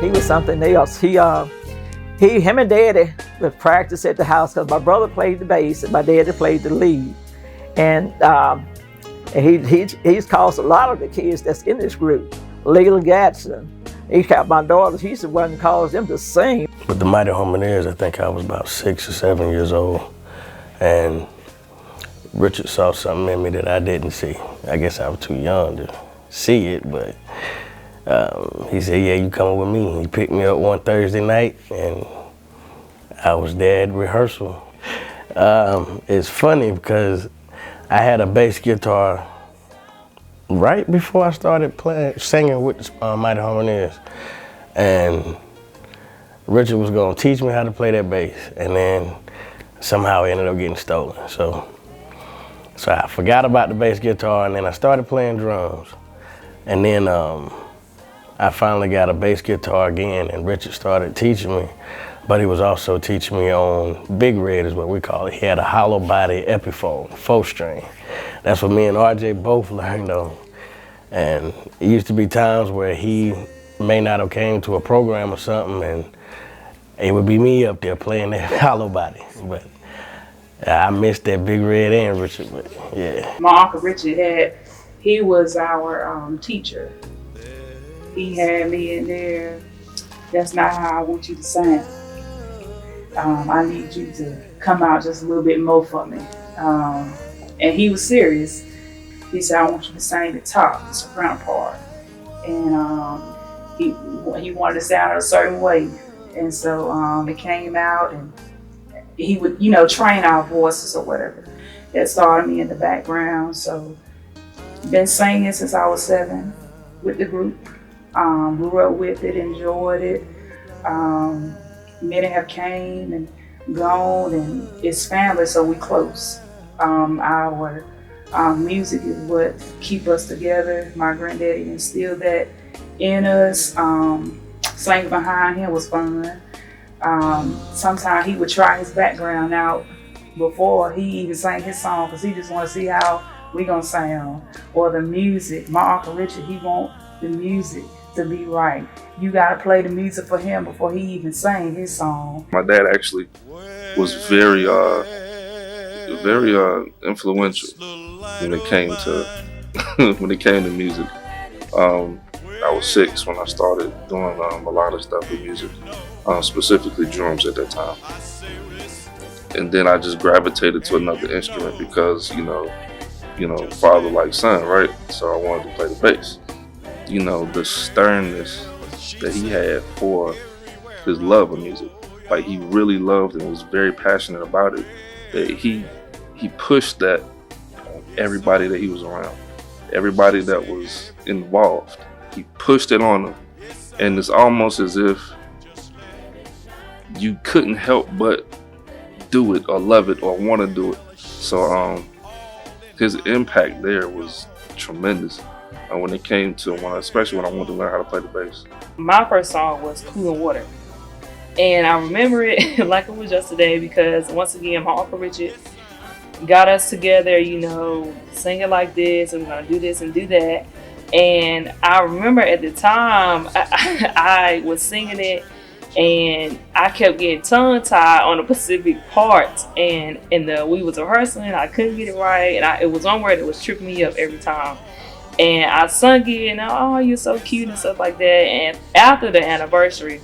was something else. Him and Daddy would practice at the house because my brother played the bass and my daddy played the lead. And he's caused a lot of the kids that's in this group. Leila Gatson, he got my daughters, he's the one who caused them to sing. With the Mighty Harmonians, I think I was about 6 or 7 years old. And Richard saw something in me that I didn't see. I guess I was too young to see it, but he said, yeah, you coming with me. He picked me up one Thursday night and I was there at rehearsal. It's funny because I had a bass guitar right before I started singing with the Mighty Harmonians. And Richard was gonna teach me how to play that bass, and then somehow it ended up getting stolen. So I forgot about the bass guitar, and then I started playing drums. And then I finally got a bass guitar again, and Richard started teaching me, but he was also teaching me on Big Red is what we call it. He had a hollow body Epiphone, 4-string. That's what me and RJ both learned on. And it used to be times where he may not have came to a program or something, and it would be me up there playing that hollow body. But I missed that Big Red and Richard, but yeah. My Uncle Richard he was our teacher. He had me in there, that's not how I want you to sing. I need you to come out just a little bit more for me. And he was serious. He said, I want you to sing the top, the soprano part. And he wanted to sound a certain way. And so it came out, and he would, train our voices or whatever. That started me in the background. So been singing since I was 7 with the group. Grew up with it, enjoyed it. Many have came and gone, and it's family, so we close. Our music is what keep us together. My granddaddy instilled that in us. Singing behind him was fun. Sometimes he would try his background out before he even sang his song, because he just want to see how we gonna sound. Or the music. My Uncle Richard, he want the music to be right. You gotta play the music for him before he even sang his song. My dad actually was very very influential when it came to when it came to music. I was 6 when I started doing a lot of stuff with music, specifically drums at that time. And then I just gravitated to another instrument because, father like son, right? So I wanted to play the bass. The sternness that he had for his love of music. Like, he really loved and was very passionate about it. That he pushed that on everybody that he was around. Everybody that was involved. He pushed it on them. And it's almost as if you couldn't help but do it or love it or want to do it. So his impact there was tremendous. When it came to especially when I wanted to learn how to play the bass. My first song was Cool and Water. And I remember it like it was yesterday because, once again, my Uncle Richard got us together, sing it like this, and we're going to do this and do that. And I remember at the time, I was singing it, and I kept getting tongue-tied on a specific part. And we was rehearsing, I couldn't get it right, and it was one word that was tripping me up every time. And I sung it, and oh, you're so cute and stuff like that. And after the anniversary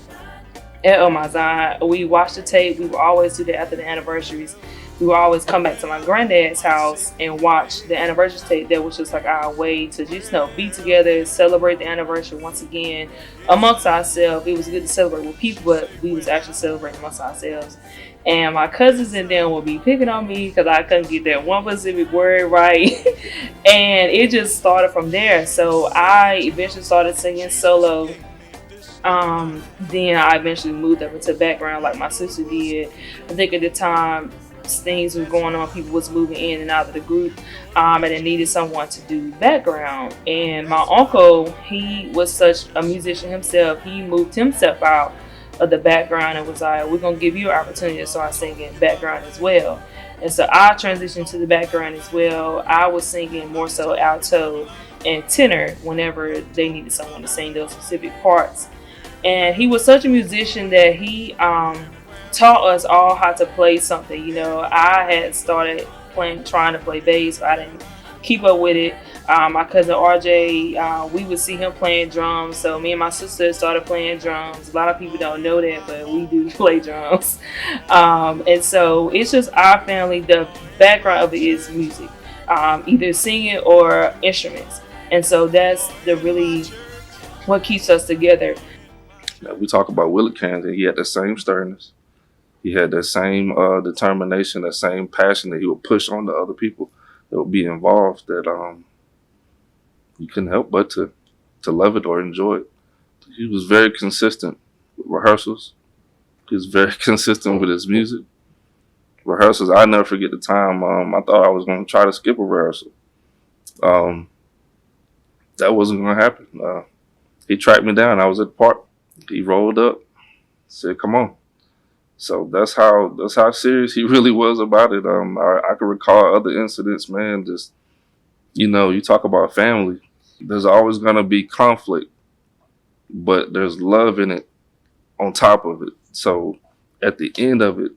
at my Zion, we watched the tape. We would always do that after the anniversaries. We would always come back to my granddad's house and watch the anniversary tape. That was just like our way to just be together, celebrate the anniversary once again amongst ourselves. It was good to celebrate with people, but we was actually celebrating amongst ourselves. And my cousins and them would be picking on me because I couldn't get that one specific word right. And it just started from there. So I eventually started singing solo. Then I eventually moved up into background like my sister did. I think at the time things were going on, people was moving in and out of the group, and they needed someone to do background. And my uncle, he was such a musician himself, he moved himself out of the background and was like, we're gonna give you an opportunity to start singing background as well. And so I transitioned to the background as well. I was singing more so alto and tenor whenever they needed someone to sing those specific parts. And he was such a musician that he taught us all how to play something. I had started trying to play bass, but I didn't keep up with it. My cousin RJ, we would see him playing drums, so me and my sister started playing drums. A lot of people don't know that, but we do play drums. And so it's just our family, the background of it is music, either singing or instruments. And so that's really what keeps us together. Now, we talk about Willie Camden, he had the same sternness. He had that same determination, that same passion that he would push on to other people that would be involved, that you couldn't help but to love it or enjoy it. He was very consistent with rehearsals. He was very consistent with his music. Rehearsals, I never forget the time I thought I was going to try to skip a rehearsal. That wasn't going to happen. He tracked me down. I was at the park. He rolled up, said, "Come on." So that's how serious he really was about it. I can recall other incidents, man. Just, you talk about family. There's always gonna be conflict, but there's love in it on top of it. So at the end of it,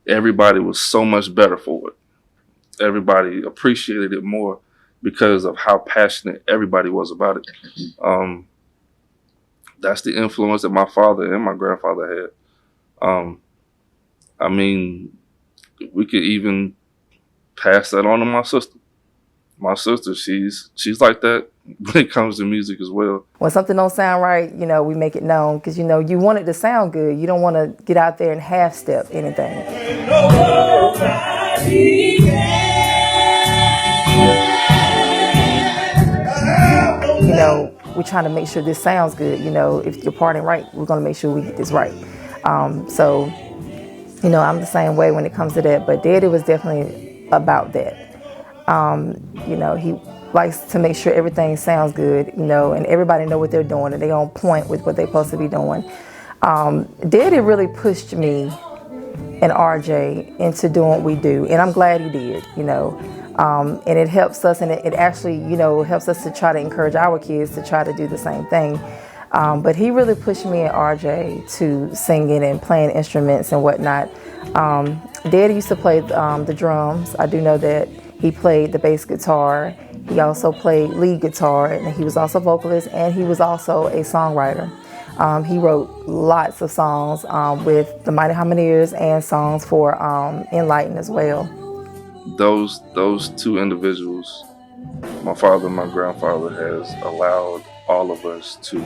everybody was so much better for it. Everybody appreciated it more because of how passionate everybody was about it. That's the influence that my father and my grandfather had. I mean, we could even pass that on to my sister. My sister, she's like that when it comes to music as well. When something don't sound right, we make it known because, you want it to sound good. You don't want to get out there and half-step anything. We're trying to make sure this sounds good. If you're parting right, we're going to make sure we get this right. So, I'm the same way when it comes to that. But Daddy was definitely about that. He likes to make sure everything sounds good, and everybody know what they're doing and they're on point with what they're supposed to be doing. Daddy really pushed me and RJ into doing what we do, and I'm glad he did, and it helps us, and it actually, helps us to try to encourage our kids to try to do the same thing. But he really pushed me and RJ to singing and playing instruments and whatnot. Daddy used to play the drums. I do know that he played the bass guitar. He also played lead guitar, and he was also a vocalist, and he was also a songwriter. He wrote lots of songs with the Mighty Harmoniers and songs for Enlighten as well. Those two individuals, my father and my grandfather, has allowed all of us to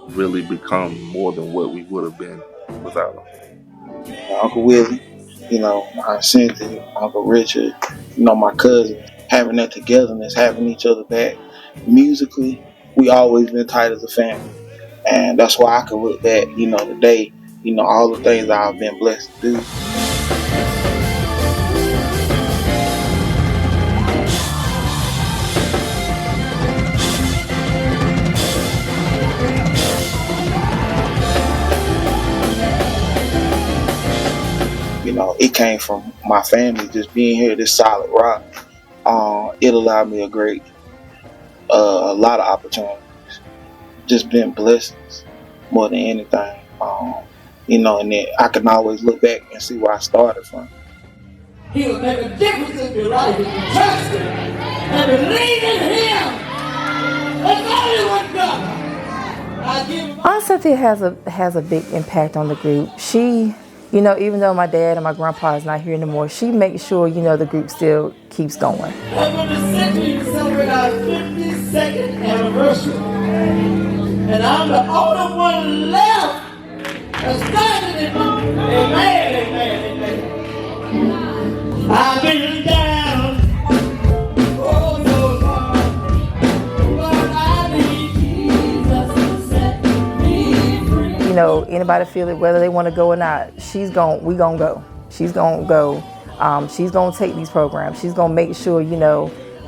really become more than what we would have been without them. Uncle Willie, Aunt Cynthia, Uncle Richard, my cousin, having that togetherness, having each other back. Musically, we always been tight as a family. And that's why I can look back, today, all the things that I've been blessed to do. It came from my family just being here, this solid rock. It allowed me a lot of opportunities. Just been blessings more than anything. And then I can always look back and see where I started from. He'll make a difference in your life if you trust him and believe in him. That's only what God. Aunt Cynthia has a big impact on the group. She, even though my dad and my grandpa is not here anymore, she makes sure, the group still keeps going. I'm going to send to celebrate our 52nd anniversary. And I'm the only one left that's standing in it. Amen, amen, amen. I've been down, oh so far, but I need Jesus to set me free. Anybody feel it, whether they want to go or not, we gonna go. She's gonna go. She's gonna take these programs. She's gonna make sure,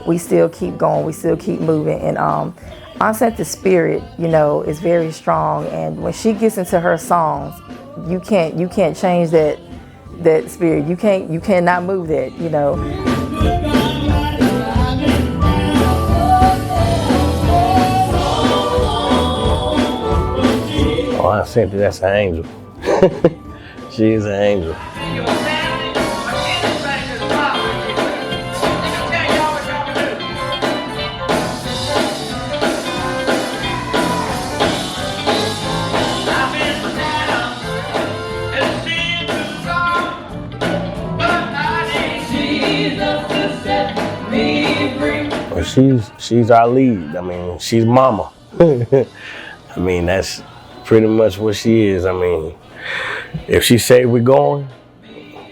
we still keep going, we still keep moving. And Aunt Cynthia's spirit, is very strong. And when she gets into her songs, you can't change that spirit. You cannot move that, Oh, Aunt Cynthia, that's an angel. She is an angel. She's our lead. I mean, she's mama. I mean, that's pretty much what she is. I mean, if she say we're going,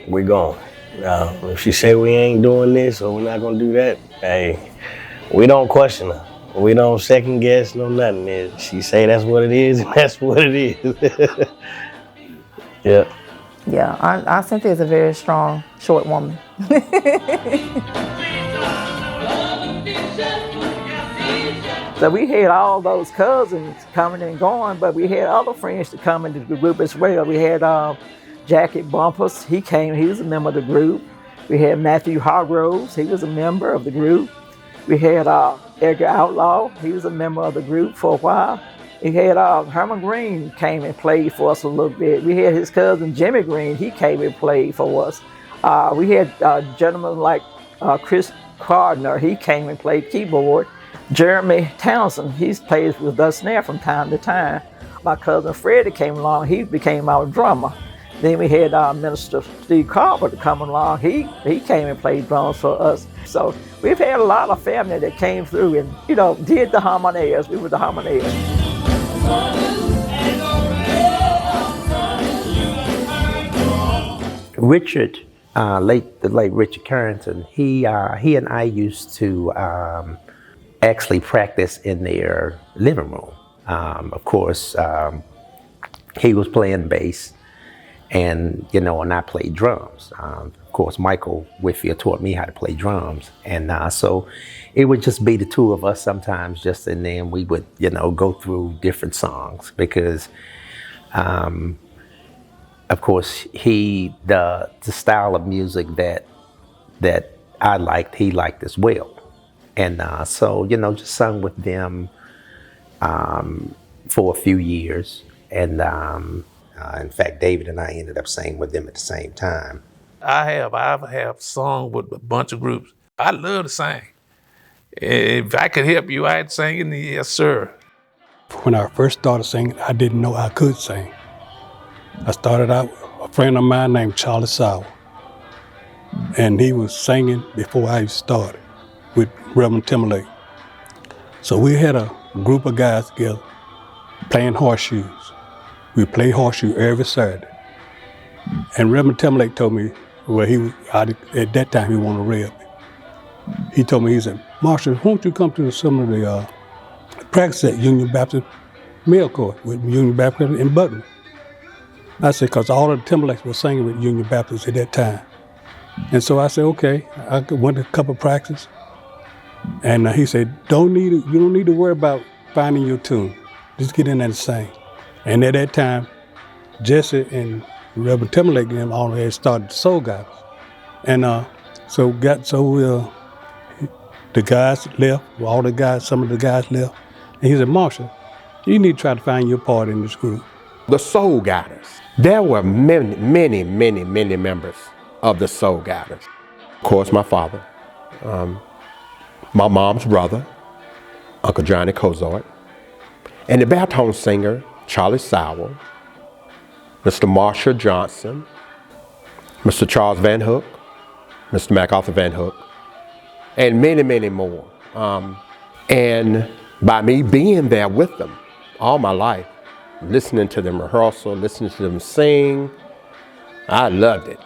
we're going. If she say we ain't doing this or we're not gonna do that, hey, we don't question her. We don't second guess, no nothing. She say that's what it is, and that's what it is. Yeah. Yeah, Aunt Cynthia is a very strong, short woman. So we had all those cousins coming and going, but we had other friends to come into the group as well. We had Jackie Bumpus, he came, he was a member of the group. We had Matthew Hargroves, he was a member of the group. We had Edgar Outlaw, he was a member of the group for a while. We had Herman Green came and played for us a little bit. We had his cousin Jimmy Green, he came and played for us. We had gentlemen like Chris Gardner, he came and played keyboard. Jeremy Townsend, he's plays with us now from time to time. My cousin Freddie came along, he became our drummer. Then we had Minister Steve Carver come along, he came and played drums for us. So we've had a lot of family that came through and, did the harmonies. We were the harmonies. Richard, the late Richard Carrington, he and I used to actually practice in their living room. Of course, he was playing bass, and I played drums. Of course, Michael Whitfield taught me how to play drums, and so it would just be the two of us sometimes, and then we would, go through different songs because, of course, the style of music that I liked, he liked as well. And so, just sung with them for a few years. And in fact, David and I ended up singing with them at the same time. I have sung with a bunch of groups. I love to sing. If I could help you out singing, yes, sir. When I first started singing, I didn't know I could sing. I started out with a friend of mine named Charlie Sauer, and he was singing before I started with Reverend Timberlake. So we had a group of guys together playing horseshoes. We played horseshoe every Saturday. And Reverend Timberlake told me, well, at that time he wanted to rep me. He told me, he said, Marshall, won't you come to some of the practice at Union Baptist Mail Court with Union Baptist in Button? I said, because all of the Timberlakes were singing with Union Baptist at that time. And so I said, okay. I went to a couple of practices. And he said, you don't need to worry about finding your tune. Just get in there and sing. And at that time, Jesse and Reverend Timberlake and them all had started the Soul Goddess. And the guys left, some of the guys left. And he said, Marshall, you need to try to find your part in this group. The Soul Goddess. There were many members of the Soul Goddess. Of course, my father, my mom's brother, Uncle Johnny Cozart, and the baritone singer, Charlie Sauer, Mr. Marshall Johnson, Mr. Charles Van Hook, Mr. MacArthur Van Hook, and many more. And by me being there with them all my life, listening to them rehearsal, listening to them sing, I loved it.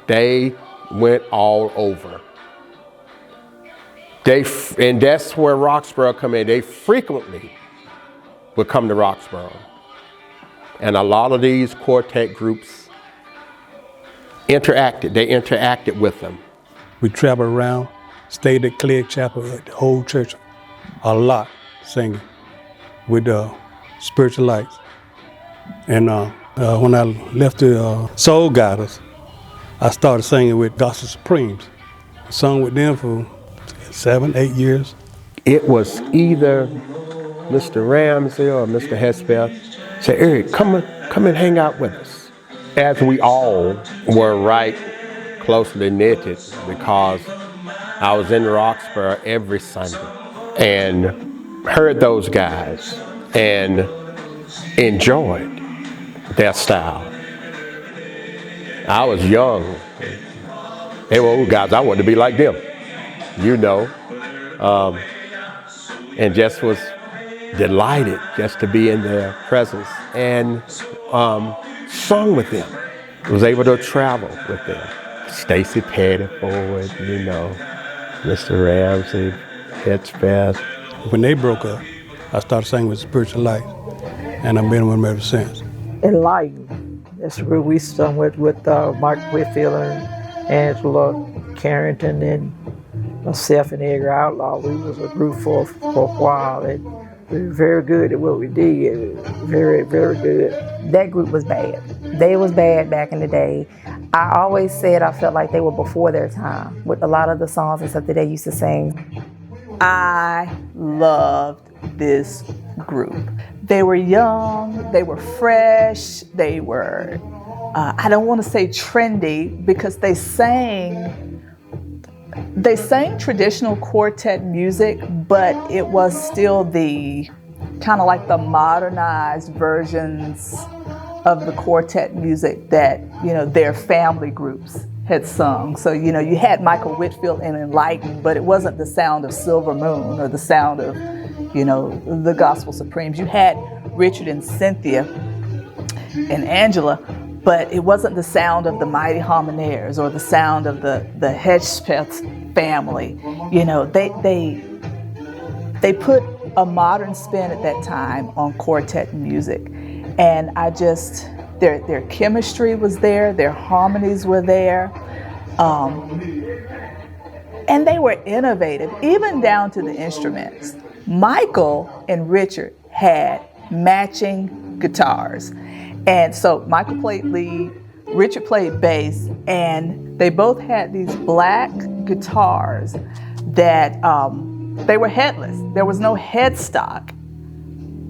They went all over. And that's where Roxboro come in. They frequently would come to Roxboro. And a lot of these quartet groups interacted with them. We traveled around, stayed at Clegg Chapel at the old church a lot, singing with the spiritual lights. And when I left the Soul Goddess, I started singing with Gospel Supremes. I sung with them for 7-8 years. It was either Mr. Ramsey or Mr. Hespeth said, Eric, come and hang out with us. As we all were right closely knitted, because I was in Roxboro every Sunday and heard those guys and enjoyed their style. I was young. They were old guys. I wanted to be like them, and just was delighted just to be in their presence and sung with them. Was able to travel with them. Stacy Pettiford, Mr. Ramsey, Hedgepeth. When they broke up, I started singing with Spiritual Light, and I've been with them ever since. Enlightened. That's where we sung with Mike Whitfield and Angela Carrington and myself and Edgar Outlaw. We was a group for a while. We were very good at what we did. Very, very good. That group was bad. They was bad back in the day. I always said I felt like they were before their time with a lot of the songs and stuff that they used to sing. I loved this group. They were young, they were fresh, they were, I don't want to say trendy, because they sang traditional quartet music, but it was still the kind of like the modernized versions of the quartet music that, their family groups had sung. So, you had Michael Whitfield and Enlightened, but it wasn't the sound of Silver Moon or the sound of, the Gospel Supremes. You had Richard and Cynthia and Angela, but it wasn't the sound of the Mighty Harmonaires or the sound of the Hedgepeth family. They put a modern spin at that time on quartet music. And their chemistry was there, their harmonies were there. And they were innovative, even down to the instruments. Michael and Richard had matching guitars. And so Michael played lead, Richard played bass, and they both had these black guitars that they were headless. There was no headstock.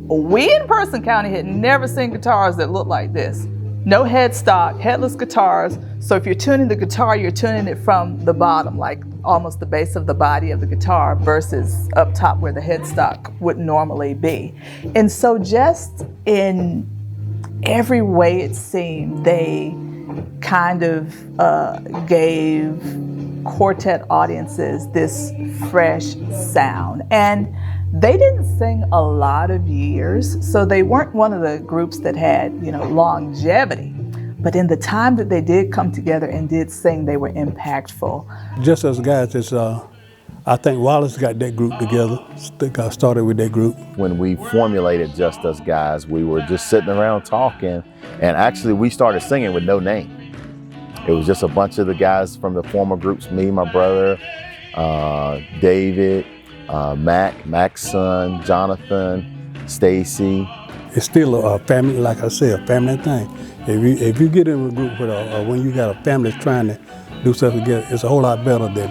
We in Person County had never seen guitars that looked like this. no headstock, headless guitars. So if you're tuning the guitar, you're tuning it from the bottom, like almost the base of the body of the guitar versus up top where the headstock would normally be. And so just in every way it seemed, they kind of gave quartet audiences this fresh sound. And they didn't sing a lot of years, so they weren't one of the groups that had, longevity. But in the time that they did come together and did sing, they were impactful. Just Us Guys, I think Wallace got that group together, got started with that group. When we formulated Just Us Guys, we were just sitting around talking, and actually we started singing with no name. It was just a bunch of the guys from the former groups, me, my brother, David, Mac's son, Jonathan, Stacy. It's still a family, like I said, a family thing. If you get in a group with when you got a family that's trying to do stuff together, it's a whole lot better than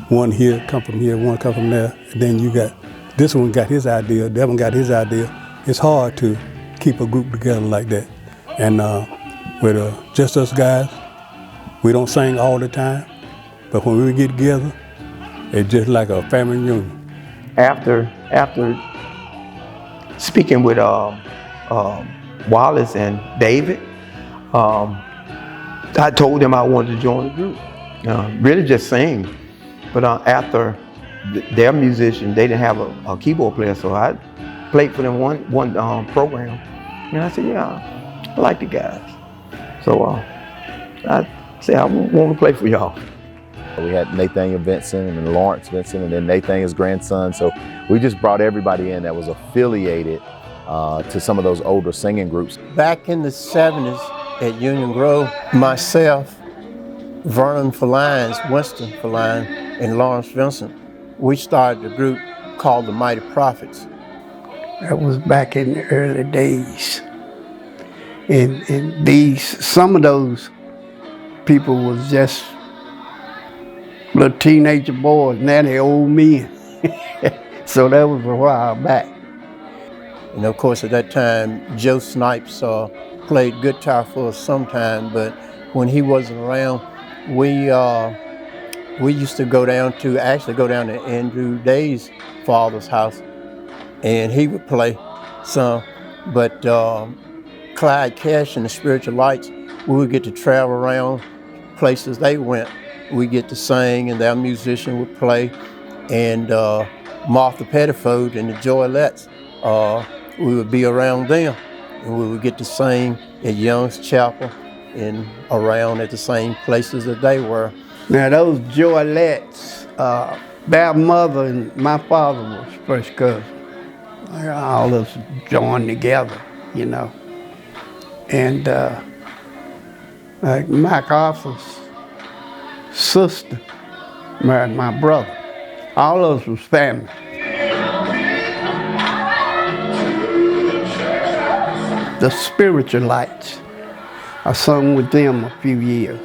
one here, come from here, one come from there. And then you got, this one got his idea, that one got his idea. It's hard to keep a group together like that. And with Just Us Guys, we don't sing all the time, but when we get together, it's just like a family reunion. After speaking with Wallace and David, I told them I wanted to join the group. Really just sing. But after their musician, they didn't have a keyboard player, so I played for them one program. And I said, yeah, I like the guys. So I said, I want to play for y'all. We had Nathaniel Vincent and then Lawrence Vincent and then Nathaniel's grandson. So we just brought everybody in that was affiliated to some of those older singing groups. Back in the 70s at Union Grove, myself, Vernon Felines, Winston Feline, and Lawrence Vincent, we started a group called the Mighty Prophets. That was back in the early days. And some of those people was just little teenager boys, now they're old men. So that was a while back. And of course at that time, Joe Snipes played guitar for us sometime, but when he wasn't around, we used to go down to Andrew Day's father's house, and he would play some. But Clyde Cash and the Spiritual Lights, we would get to travel around places they went. We get to sing, and their musician would play. And Martha Pettiford and the Joylettes, we would be around them, and we would get to sing at Young's Chapel and around at the same places that they were. Now those Joylettes, their mother and my father was first cousins. All of us joined together, And like MacArthur's sister married my brother. All of us was family. The Spiritual Lights, I sung with them a few years.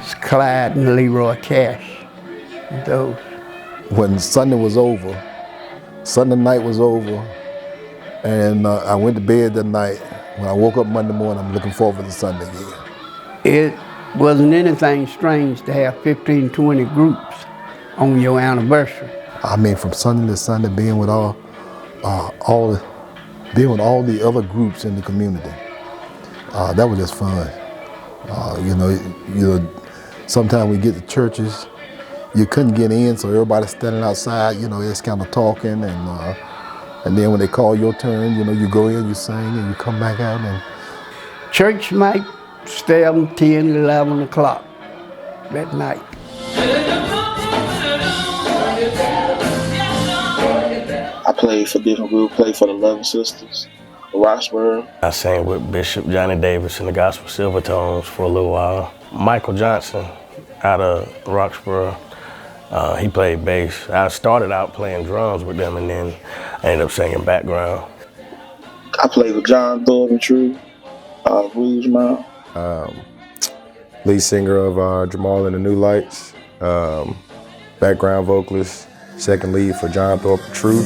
It's Clyde and Leroy Cash, those. When Sunday was over, Sunday night was over, and I went to bed that night. When I woke up Monday morning, I'm looking forward to Sunday again. It wasn't anything strange to have 15, 20 groups on your anniversary. I mean, from Sunday to Sunday, being with all the other groups in the community, that was just fun. Sometimes we get to churches, you couldn't get in, so everybody's standing outside. It's kind of talking, and then when they call your turn, you go in, you sing, and you come back out. And church might stay up 10, 11 o'clock that night. I played for different groups, played for the Loving Sisters, Roxboro. I sang with Bishop Johnny Davis and the Gospel Silvertones for a little while. Michael Johnson out of Roxboro, he played bass. I started out playing drums with them, and then I ended up singing background. I played with John Thornton True, Rougemont. Lead singer of Jamal and the New Lights, background vocalist, second lead for John Thornton True.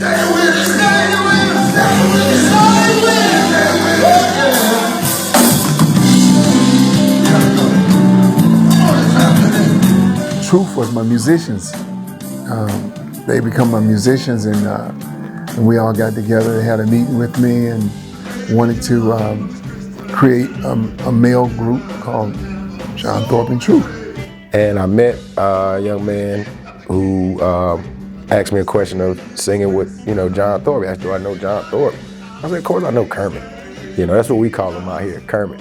Truth was my musicians. They become my musicians, and we all got together. They had a meeting with me and wanted to create a male group called John Thorpe and Truth. And I met a young man who asked me a question of singing with, John Thorpe. He asked, do I know John Thorpe? I said, of course I know Kermit. That's what we call him out here, Kermit.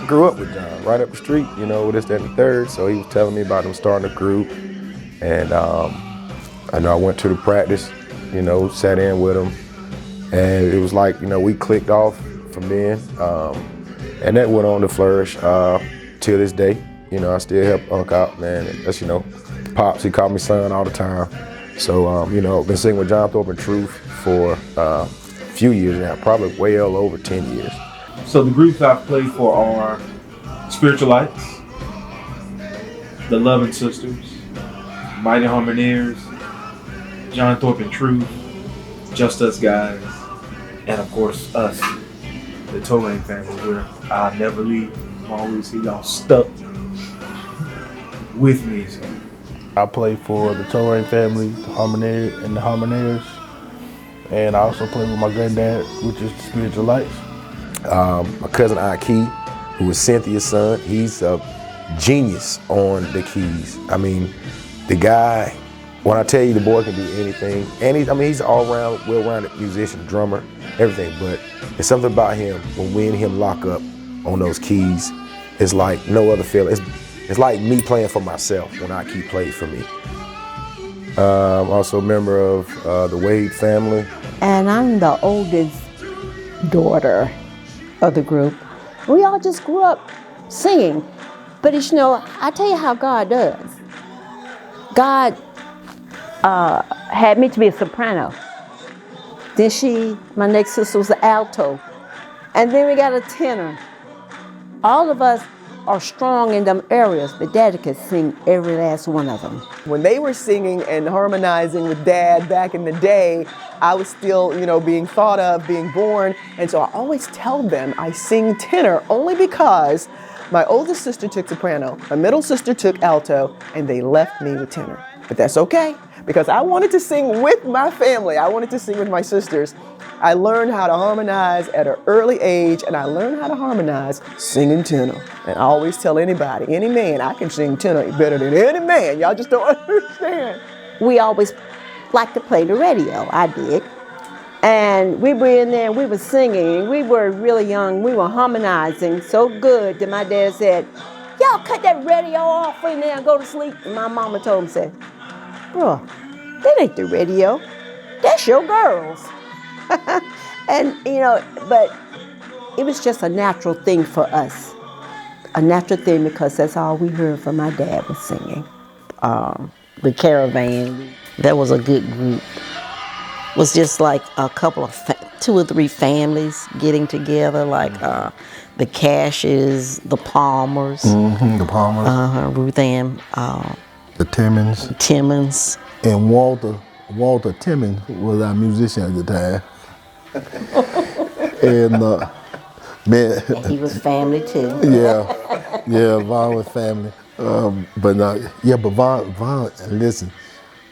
Grew up with John, right up the street, with this, that, and the third. So he was telling me about him starting a group. And I know I went to the practice, sat in with him. And it was like, we clicked off from then. And that went on to flourish till this day. I still help Unc out, man. That's, Pops, he called me son all the time. So, I've been singing with John Thorpe and Truth for a few years now, probably well over 10 years. So the groups I've played for are Spiritualites, the Loving Sisters, Mighty Harmoniers, John Thorpe and Truth, Just Us Guys, and of course us, the Torrain family, where I never leave. I'm always stuck with me. So. I play for the Torrain family, the Harmoniers, and I also play with my granddad, which is the Spiritualites. My cousin Aki, who is Cynthia's son, he's a genius on the keys. I mean, the guy, when I tell you the boy can do anything, and he's an all-round, well-rounded musician, drummer, everything, but there's something about him, when we and him lock up on those keys, it's like no other feeling. It's like me playing for myself when Aki plays for me. I'm also a member of the Wade family. And I'm the oldest daughter of the group. We all just grew up singing. But I tell you how God does. God had me to be a soprano. Then my next sister was an alto. And then we got a tenor. All of us are strong in them areas, but Daddy could sing every last one of them. When they were singing and harmonizing with Dad back in the day, I was still, being thought of, being born. And so I always tell them I sing tenor only because my oldest sister took soprano, my middle sister took alto, and they left me with tenor. But that's okay, because I wanted to sing with my family. I wanted to sing with my sisters. I learned how to harmonize at an early age, and I learned how to harmonize singing tenor. And I always tell anybody, any man, I can sing tenor better than any man. Y'all just don't understand. We always liked to play the radio, I did. And we were in there and we were singing. We were really young. We were harmonizing so good that my dad said, y'all cut that radio off in there and go to sleep. And my mama told him, said, bro, that ain't the radio. That's your girls. And, but it was just a natural thing for us. A natural thing because that's all we heard from my dad was singing. The Caravan, that was a good group. It was just like a couple of, 2 or 3 families getting together, like the Cashes, the Palmers. Mm-hmm, the Palmers. Ruth Ann. The Timmons. Timmons. And Walter Timmons was our musician at the time. And man, And he was family too. yeah, Vaughn was family. But Vaughn, listen,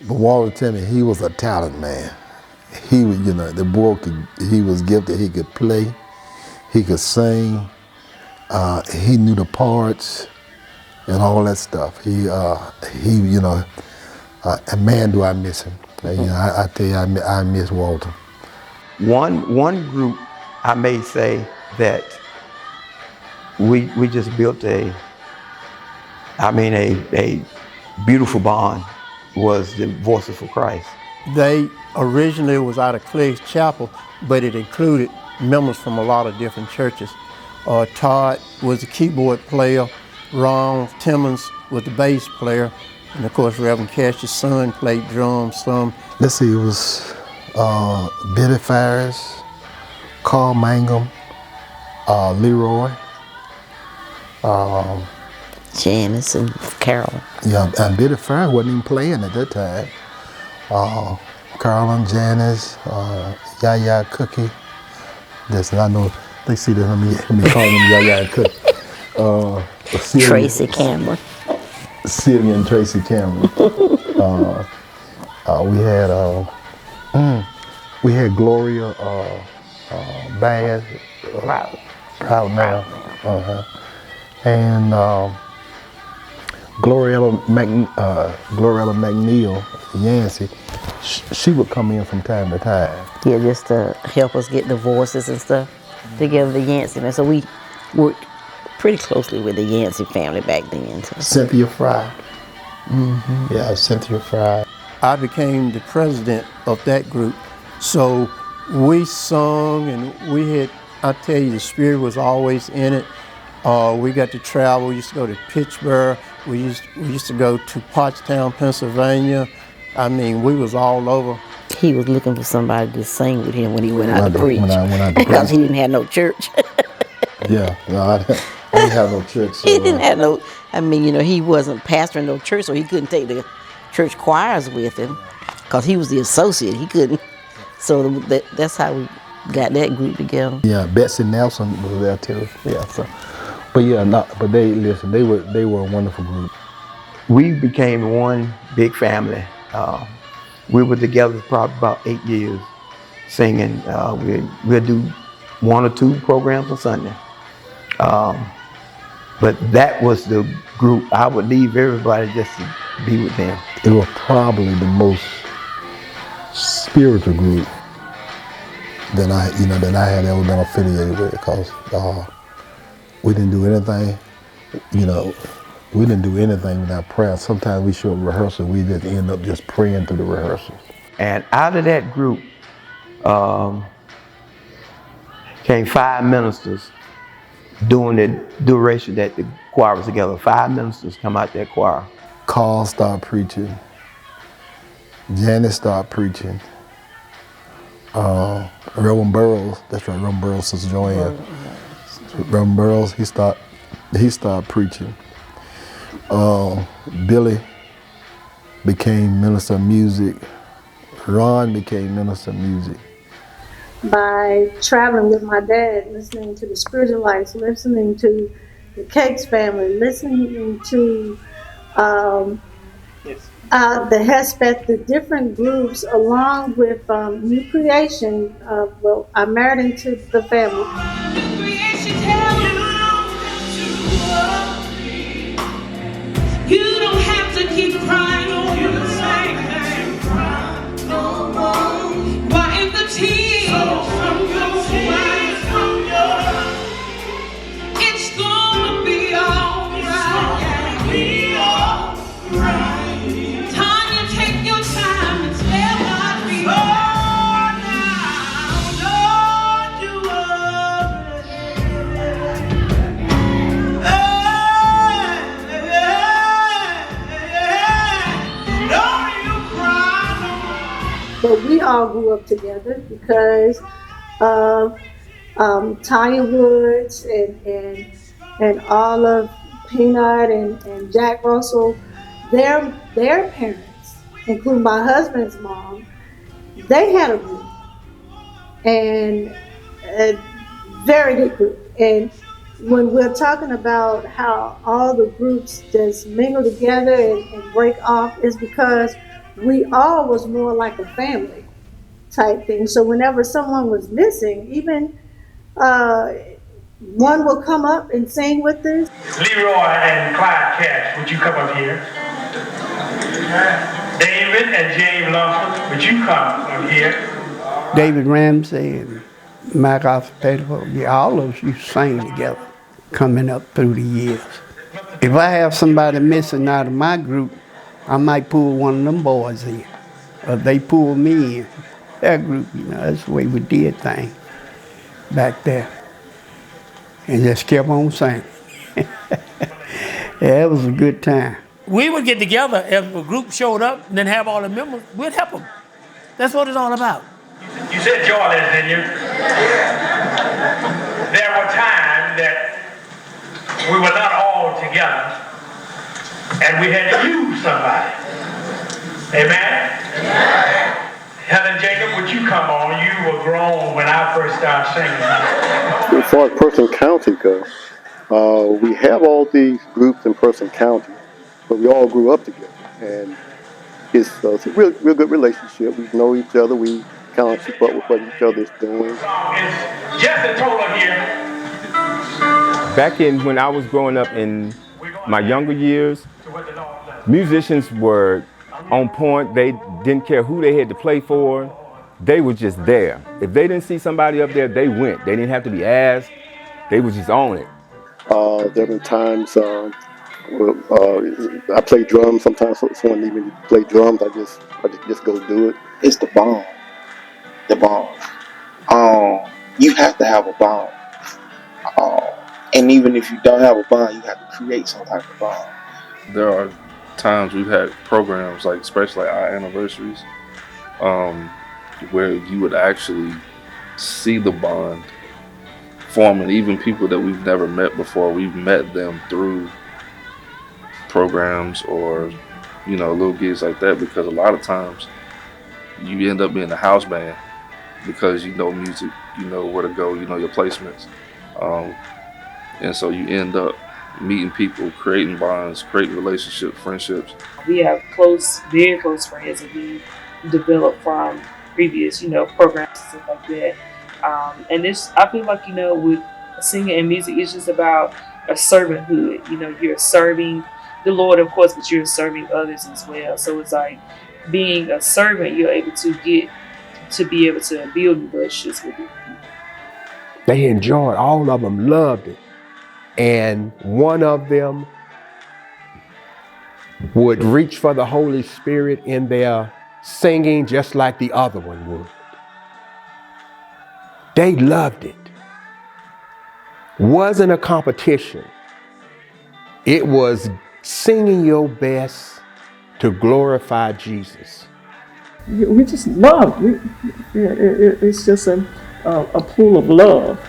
but Walter Timmons, he was a talent man. He was, the boy he was gifted. He could play, he could sing, he knew the parts and all that stuff. And man, do I miss him. I tell you, I miss Walter. One group, I may say that we just built a beautiful bond, was the Voices for Christ. They originally was out of Clegg's Chapel, but it included members from a lot of different churches. Todd was the keyboard player, Ron Timmons was the bass player, and of course Reverend Cash's son played drums some. Let's see, it was Billy Farris, Carl Mangum, Leroy, Janice and Carol. Yeah, and Billy Farris wasn't even playing at that time. Carl and Janice, Yaya Cookie. Listen, I know they see that let me call them Yaya and Cookie. Tracy Cameron. Sylvia and Tracy Cameron. We had Gloria Bass, Proud now, and Gloriella McNeil, Yancey. She would come in from time to time. Yeah, just to help us get the voices and stuff together, the Yancey man. So we worked pretty closely with the Yancey family back then. So. Cynthia Fry. Yeah, Cynthia Fry. I became the president of that group. So we sung and we had, I tell you, the spirit was always in it. We got to travel. We used to go to Pittsburgh. We used to go to Pottstown, Pennsylvania. I mean, we was all over. He was looking for somebody to sing with him when he went out to preach. Because he didn't have no church. Yeah, no, I didn't have no church. So, he didn't have no, I mean, you know, he wasn't pastoring no church, so he couldn't take the church choirs with him because he was the associate. He couldn't. So that's how we got that group together. Yeah, Betsy Nelson was there too. Yeah, so, but yeah, but they were a wonderful group. We became one big family. We were together probably about 8 years singing. We'll do 1 or 2 programs on Sunday. But that was the group. I would leave everybody just to be with them. It was probably the most spiritual group that I had ever been affiliated with, because we didn't do anything, we didn't do anything without prayer. Sometimes we show rehearsal, we just end up just praying through the rehearsals. And out of that group came 5 ministers during the duration that the choir was together. 5 ministers come out that choir. Carl started preaching. Janet started preaching. Reverend Burroughs, that's right, Reverend Burroughs, Sister Joanne. Reverend Burroughs, he started preaching. Billy became minister of music. Ron became minister of music. By traveling with my dad, listening to the Spiritual Lights, listening to the Cakes family, listening to the Hespeth, the different groups, along with New Creation. Well, I married into the family. You don't have to keep crying over the same thing. Wipe the tears from your eyes. It's gonna be alright. Tanya, take your time and spare my feet. Oh, now, don't you But we all grew up together because of Tanya Woods and all of Peanut and Jack Russell. Their parents, including my husband's mom, they had a group, and a very good group. And when we're talking about how all the groups just mingle together and break off, is because we all was more like a family type thing. So whenever someone was missing, even one will come up and sing with us. Leroy and Clyde Cash, would you come up here? David and James Lumsford, would you come up here? David Ramsey and Mike Pettifer, yeah, all of us used to sing together coming up through the years. If I have somebody missing out of my group, I might pull one of them boys in, or they pull me in. That group, that's the way we did things back there. And just kept on singing. Yeah, it was a good time. We would get together if a group showed up and then have all the members, we'd help them. That's what it's all about. You said joyless, didn't you? There were times that we were not all together and we had to use somebody. Amen? Helen Jacob, would you come on? You were grown when I first started singing. As far as Person County goes, we have all these groups in Person County, but we all grew up together, and it's a real good relationship. We know each other. We kind of keep up with what each other is doing. Back in when I was growing up in my younger years, musicians were on point. They didn't care who they had to play for. They were just there. If they didn't see somebody up there, they went. They didn't have to be asked. They were just on it. There have been times I play drums. Sometimes someone need me to play drums. I just go do it. It's the bond. The bond. You have to have a bond. And even if you don't have a bond, you have to create some type of bond. There are times we've had programs, like especially our anniversaries, where you would actually see the bond forming. Even people that we've never met before, we've met them through programs or, little gigs like that, because a lot of times you end up being a house band because you know music, you know where to go, you know your placements. And so you end up meeting people, creating bonds, creating relationships, friendships. We have very close friends that we developed from previous, programs and stuff like that. And I feel like, with singing and music, it's just about a servanthood. You're serving the Lord, of course, but you're serving others as well. So it's like being a servant, you're able to be able to build relationships with people. They enjoyed, all of them loved it. And one of them would reach for the Holy Spirit in their singing just like the other one would. They loved it. Wasn't a competition. It was singing your best to glorify Jesus. We just love. It's just a pool of love.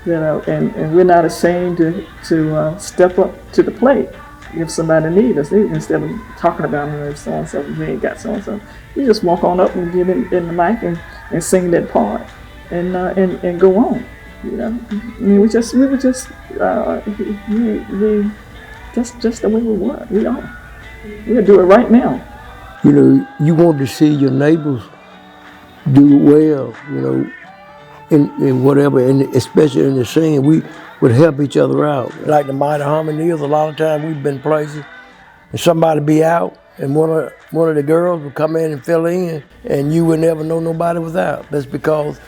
And we're not ashamed to step up to the plate if somebody needs us. Instead of talking about if so-and-so, we ain't got so-and-so. We just walk on up and get in the mic and sing that part and go on. I mean, we were just the way we were. We are. We'll do it right now. You want to see your neighbors do well, in whatever, and especially in the singing, we would help each other out. Like the Mighty Harmonies, a lot of times we've been places and somebody be out and one of the girls would come in and fill in and you would never know nobody was out. That's because,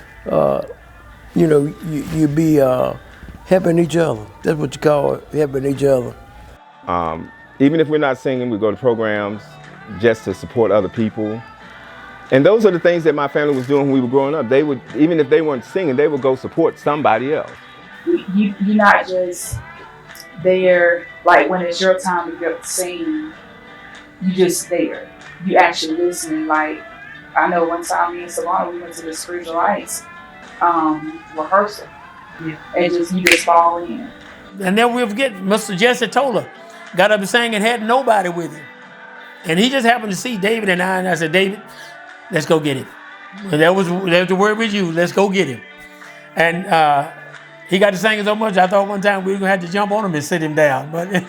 you'd be helping each other. That's what you call it, helping each other. Even if we're not singing, we go to programs just to support other people. And those are the things that my family was doing when we were growing up. They would, even if they weren't singing, they would go support somebody else. You're not just there, like when it's your time to go sing, you just there. You actually listening. Like, I know one time me and Savannah, we went to the Spiritual Lights rehearsal. Yeah. And you just fall in. And then we'll forget, Mr. Jesse Toller got up and sang and had nobody with him. And he just happened to see David and I said, David, let's go get him. And that was the word with you. Let's go get him. And he got to singing so much, I thought one time we were going to have to jump on him and sit him down. But